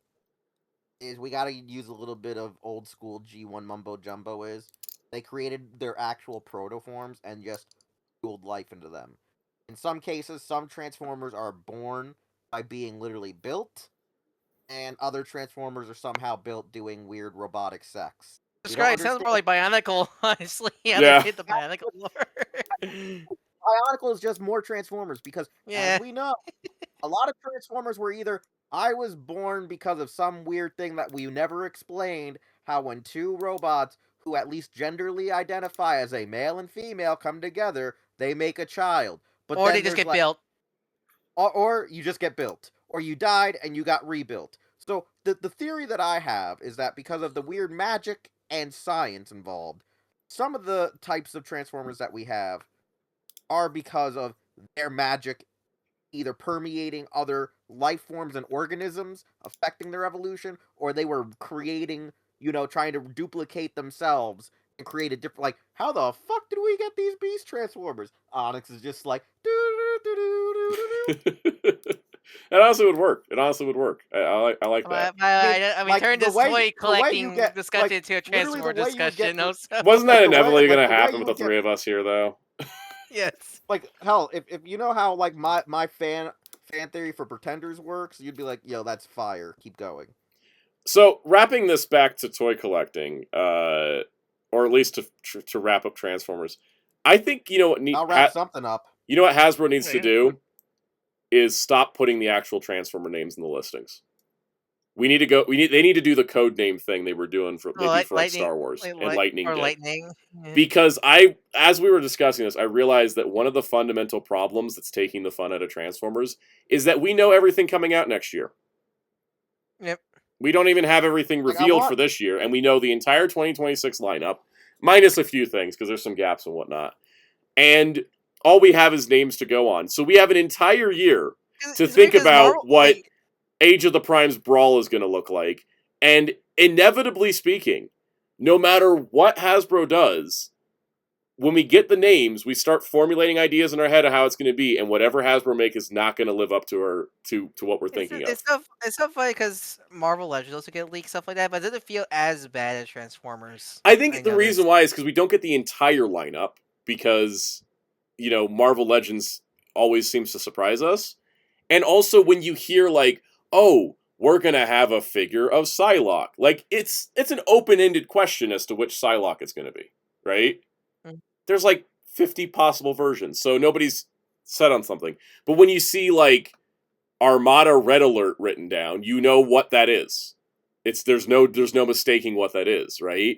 is we got to use a little bit of old school G1 mumbo jumbo. Is they created their actual protoforms and just fueled life into them. In some cases, some Transformers are born by being literally built, and other Transformers are somehow built doing weird robotic sex. We don't Describe. Sounds more like Bionicle, honestly. How Yeah. they did the Bionicle lore. Bionicle is just more Transformers because, Yeah. as we know, a lot of Transformers were either I was born because of some weird thing that we never explained, how when two robots who at least genderly identify as a male and female come together, they make a child. But Or then they just there's get built. or you just get built, or you died and you got rebuilt. So the theory that I have is that because of the weird magic and science involved, some of the types of Transformers that we have are because of their magic either permeating other life forms and organisms, affecting their evolution, or they were creating, trying to duplicate themselves and create a different. Like, how the fuck did we get these Beast Transformers? Onyx is just like, It honestly would work. It honestly would work. I like that. I mean, like, turn the this way- toy the way you collecting get- discussion like, to a literally the Transformer way you would get discussion. the- Also, Wasn't that Like, the way- inevitably like, going to the way happen you with the would get- three of us here, though? yes. like hell, if you know how like my fan theory for Pretenders works, you'd be like, yo, that's fire. Keep going. So wrapping this back to toy collecting, or at least to wrap up Transformers, I think I'll wrap something up. You know what Hasbro needs to Yeah. do is stop putting the actual Transformer names in the listings. They need to do the code name thing they were doing for Star Wars and Lightning or did. Lightning. Yeah. Because as we were discussing this, I realized that one of the fundamental problems that's taking the fun out of Transformers is that we know everything coming out next year. Yep. We don't even have everything Like, revealed for this year, and we know the entire 2026 lineup, minus a few things, because there's some gaps and whatnot. And all we have is names to go on. So we have an entire year to think about what Age of the Primes Brawl is going to look like. And inevitably speaking, no matter what Hasbro does, when we get the names, we start formulating ideas in our head of how it's going to be, and whatever Hasbro make is not going to live up to what we're thinking of. It's so funny because Marvel Legends also get leaked stuff like that, but it doesn't feel as bad as Transformers. I think the reason why is because we don't get the entire lineup, because Marvel Legends always seems to surprise us, and also when you hear like, oh, we're gonna have a figure of Psylocke, like it's an open-ended question as to which Psylocke it's gonna be, right? There's like 50 possible versions, so nobody's set on something. But when you see like Armada Red Alert written down, you know what that is. There's no mistaking what that is, right?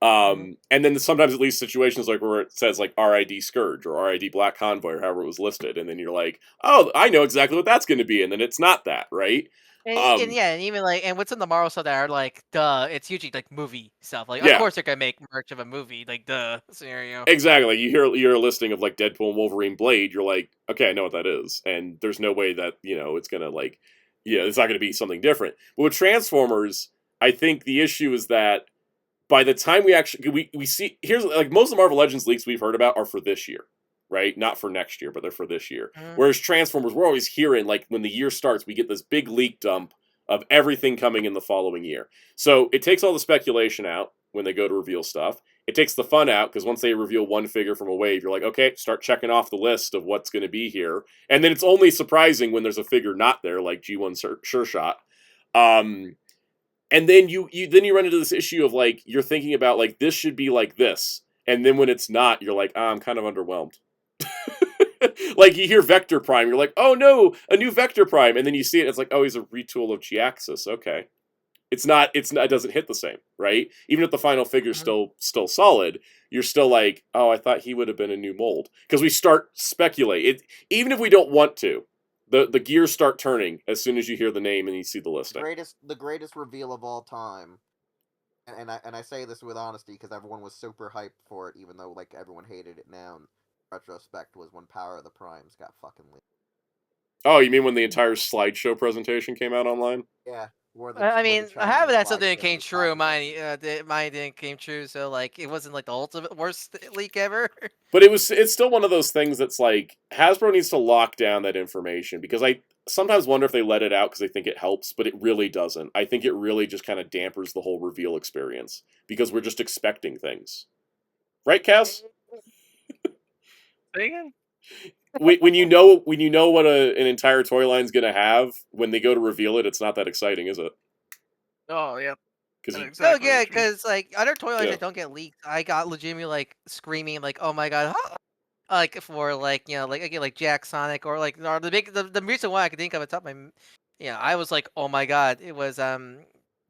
And then sometimes at least situations like where it says like RID Scourge or RID Black Convoy or however it was listed, and then you're like, oh, I know exactly what that's going to be, and then it's not that, right? And even like, and what's in the Marvel stuff that are like, duh, it's usually like movie stuff. Like, Yeah. of course they're gonna make merch of a movie, like the scenario. Exactly. You hear a listing of like Deadpool and Wolverine Blade, you're like, okay, I know what that is, and there's no way that it's gonna like, it's not gonna be something different. But with Transformers, I think the issue is that by the time we see, here's like most of the Marvel Legends leaks we've heard about are for this year, right? Not for next year, but they're for this year. Whereas Transformers, we're always hearing like when the year starts, we get this big leak dump of everything coming in the following year. So it takes all the speculation out when they go to reveal stuff. It takes the fun out because once they reveal one figure from a wave, you're like, okay, start checking off the list of what's going to be here. And then it's only surprising when there's a figure not there, like G1 Sure Shot. And then you run into this issue of like you're thinking about like this should be like this, and then when it's not, you're like, I'm kind of underwhelmed. Like you hear Vector Prime, you're like, oh no, a new Vector Prime, and then you see it, it's like, oh, he's a retool of G-Axis. Okay, it doesn't hit the same, right? Even if the final figure's still solid, you're still like, oh, I thought he would have been a new mold, because we start speculate it, even if we don't want to. The gears start turning as soon as you hear the name and you see the listing. The greatest reveal of all time. And I say this with honesty because everyone was super hyped for it, even though like everyone hated it now. In retrospect, was when Power of the Primes got fucking leaked. Oh, you mean when the entire slideshow presentation came out online? Yeah. I mean, half of that still slideshow didn't came was true. talking about Mine didn't came true. So like, it wasn't like the ultimate worst leak ever. But it's still one of those things that's like Hasbro needs to lock down that information, because I sometimes wonder if they let it out because they think it helps, but it really doesn't. I think it really just kind of dampers the whole reveal experience because we're just expecting things. Right, Cass? Say again? When you know what an entire toy line's gonna have, when they go to reveal it, it's not that exciting, is it? Oh, yeah. Because That's Oh exactly yeah, what you mean. because like other toy lines Yeah. that don't get leaked, I got legitimately like screaming like, "Oh my god!" Like for like like again like Jack Sonic or like or the recent one I could think of at the top of my I was like, "Oh my god!" It was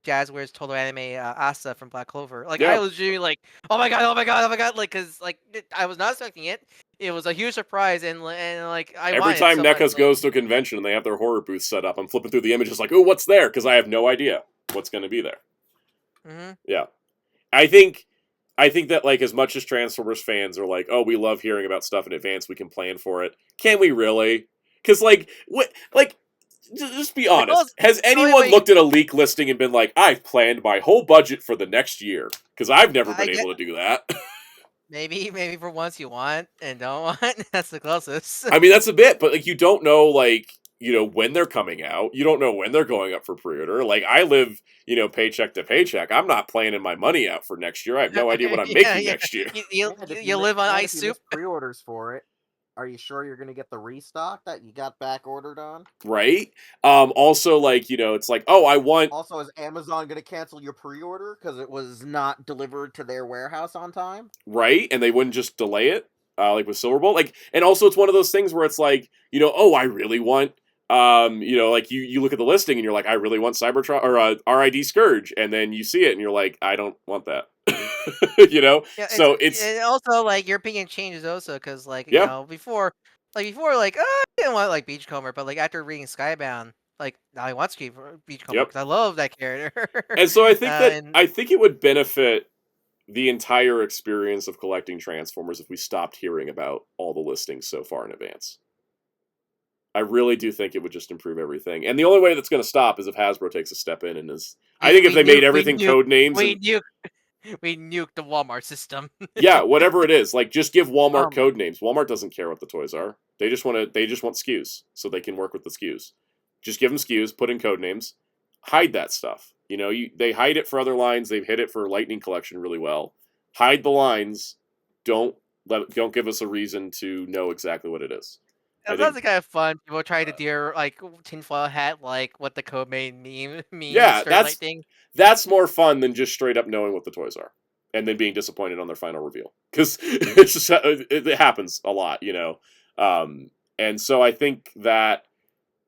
Jazzware's Total Anime Asa from Black Clover. Like I Yeah. was genuinely like, "Oh my god! Oh my god! Oh my god!" Like because like I was not expecting it. It was a huge surprise and like I Every wanted it time so much. NECA Like, goes to a convention and they have their horror booth set up, I'm flipping through the images like, "Oh, what's there?" Because I have no idea what's going to be there. Yeah. I think that like as much as Transformers fans are like, "Oh, we love hearing about stuff in advance, we can plan for it." Can we really? Because like what like just be honest. Has anyone looked at a leak listing and been like, "I've planned my whole budget for the next year"? Because I've never been able to do that. maybe for once you want and don't want. That's the closest. I mean, that's a bit, but like you don't know like when they're coming out. You don't know when they're going up for pre-order. Like I live paycheck to paycheck. I'm not planning my money out for next year. I have no idea what I'm making next year. You live on ice if you soup. miss pre-orders for it, are you sure you're gonna get the restock that you got back ordered on? Right. Also, like it's like, oh, I want. Also, is Amazon gonna cancel your pre-order because it was not delivered to their warehouse on time? Right, and they wouldn't just delay it, like with Silver Bolt. Like, and also it's one of those things where it's like, oh, I really want, like you look at the listing and you're like, I really want Cybertron or RID Scourge, and then you see it and you're like, I don't want that. Yeah, So it's and also like your opinion changes also because like yeah, before like I didn't want like Beachcomber, but like after reading Skybound, like now I want to keep Beachcomber yep. because I love that character. And so I think And I think it would benefit the entire experience of collecting Transformers if we stopped hearing about all the listings so far in advance. I really do think it would just improve everything. And the only way that's going to stop is if Hasbro takes a step in and is. I think if they made everything code names. We nuked the Walmart system. Yeah, whatever it is, like just give Walmart code names. Walmart doesn't care what the toys are. They just want SKUs so they can work with the SKUs. Just give them SKUs, put in code names, hide that stuff. They hide it for other lines. They've hit it for Lightning Collection really well. Hide the lines. Don't give us a reason to know exactly what it is. That's kind of fun. People try to do like tinfoil hat, like what the code means. Yeah, that's more fun than just straight up knowing what the toys are and then being disappointed on their final reveal, because it's just it happens a lot, and so I think that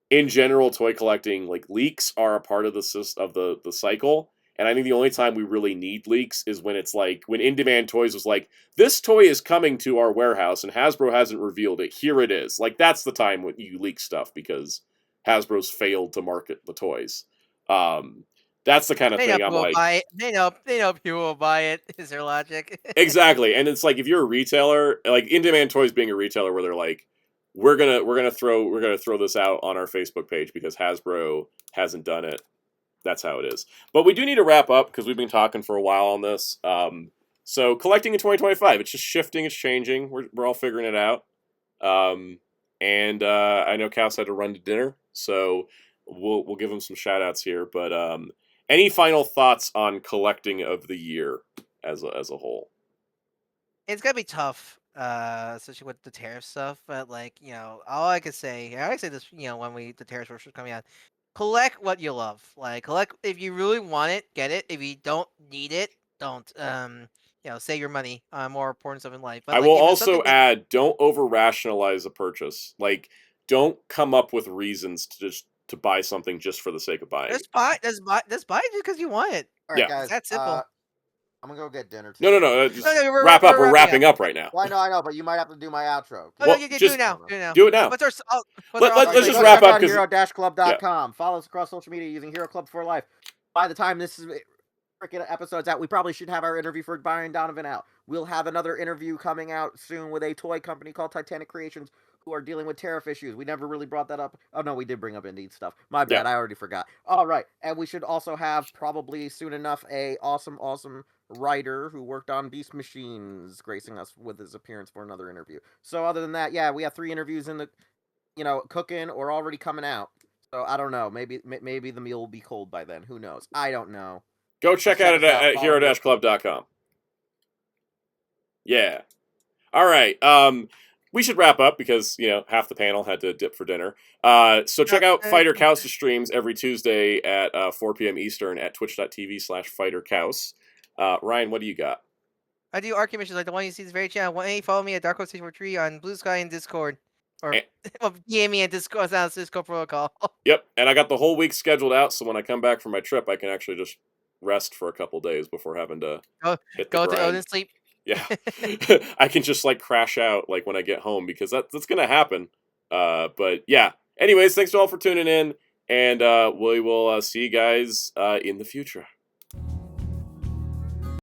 in general, toy collecting like leaks are a part of the cycle. And I think the only time we really need leaks is when it's like when In Demand Toys was like, this toy is coming to our warehouse and Hasbro hasn't revealed it. Here it is. Like that's the time when you leak stuff because Hasbro's failed to market the toys. That's the kind of thing I'm like. Buy it. They know people will buy it. Is their logic? Exactly, and it's like if you're a retailer, like In Demand Toys being a retailer, where they're like, we're gonna throw this out on our Facebook page because Hasbro hasn't done it. That's how it is. But we do need to wrap up because we've been talking for a while on this. So collecting in 2025, it's just shifting, it's changing. We're all figuring it out. And I know Cass had to run to dinner, so we'll give him some shout outs here. But any final thoughts on collecting of the year as a whole? It's gonna be tough, especially with the tariff stuff. But like all I could say, I say this, when the tariffs were coming out, collect what you love. Like collect if you really want it, get it. If you don't need it, don't. Save your money on more important stuff in life. But I like, will if it's also something that add, don't over rationalize a purchase. Like, don't come up with reasons to buy something just for the sake of buying. just buy it just because you want it. All right, Yeah. guys. It's that simple. I'm gonna go get dinner. Too. No. Just No, wrap up. We're wrapping wrapping up right now. Well, I know, but you might have to do my outro. Oh, Well, no, you do just it now. Do it now. Do it now. What's our? Let's Alright, just go wrap check up out because hero-club.com. Follow us across social media using Hero Club for Life. By the time this is freaking episode's out, we probably should have our interview for Brian Donovan out. We'll have another interview coming out soon with a toy company called Titanic Creations, who are dealing with tariff issues. We never really brought that up. Oh no, we did bring up Indeed stuff. My bad, I already forgot. All right, and we should also have probably soon enough a awesome writer who worked on Beast Machines gracing us with his appearance for another interview. So other than that, yeah, we have 3 interviews in the, cooking or already coming out. So I don't know. Maybe the meal will be cold by then. Who knows? I don't know. go check out it us out. at Follow hero-club.com. Yeah. All right. We should wrap up because, half the panel had to dip for dinner. So check out Fighter Cows' streams every Tuesday at 4 p.m. Eastern at twitch.tv/FighterCows. Ryan, what do you got? I do arcade missions like the one you see this very channel. One, follow me at Dark Horse 643 on Blue Sky and Discord. Or DM me at Discord, Discord protocol. Yep, and I got the whole week scheduled out, so when I come back from my trip, I can actually just rest for a couple days before having to hit the Go grind. to Odin sleep. Yeah, I can just crash out when I get home because that's gonna happen. But yeah. Anyways, thanks to all for tuning in, and we will see you guys in the future.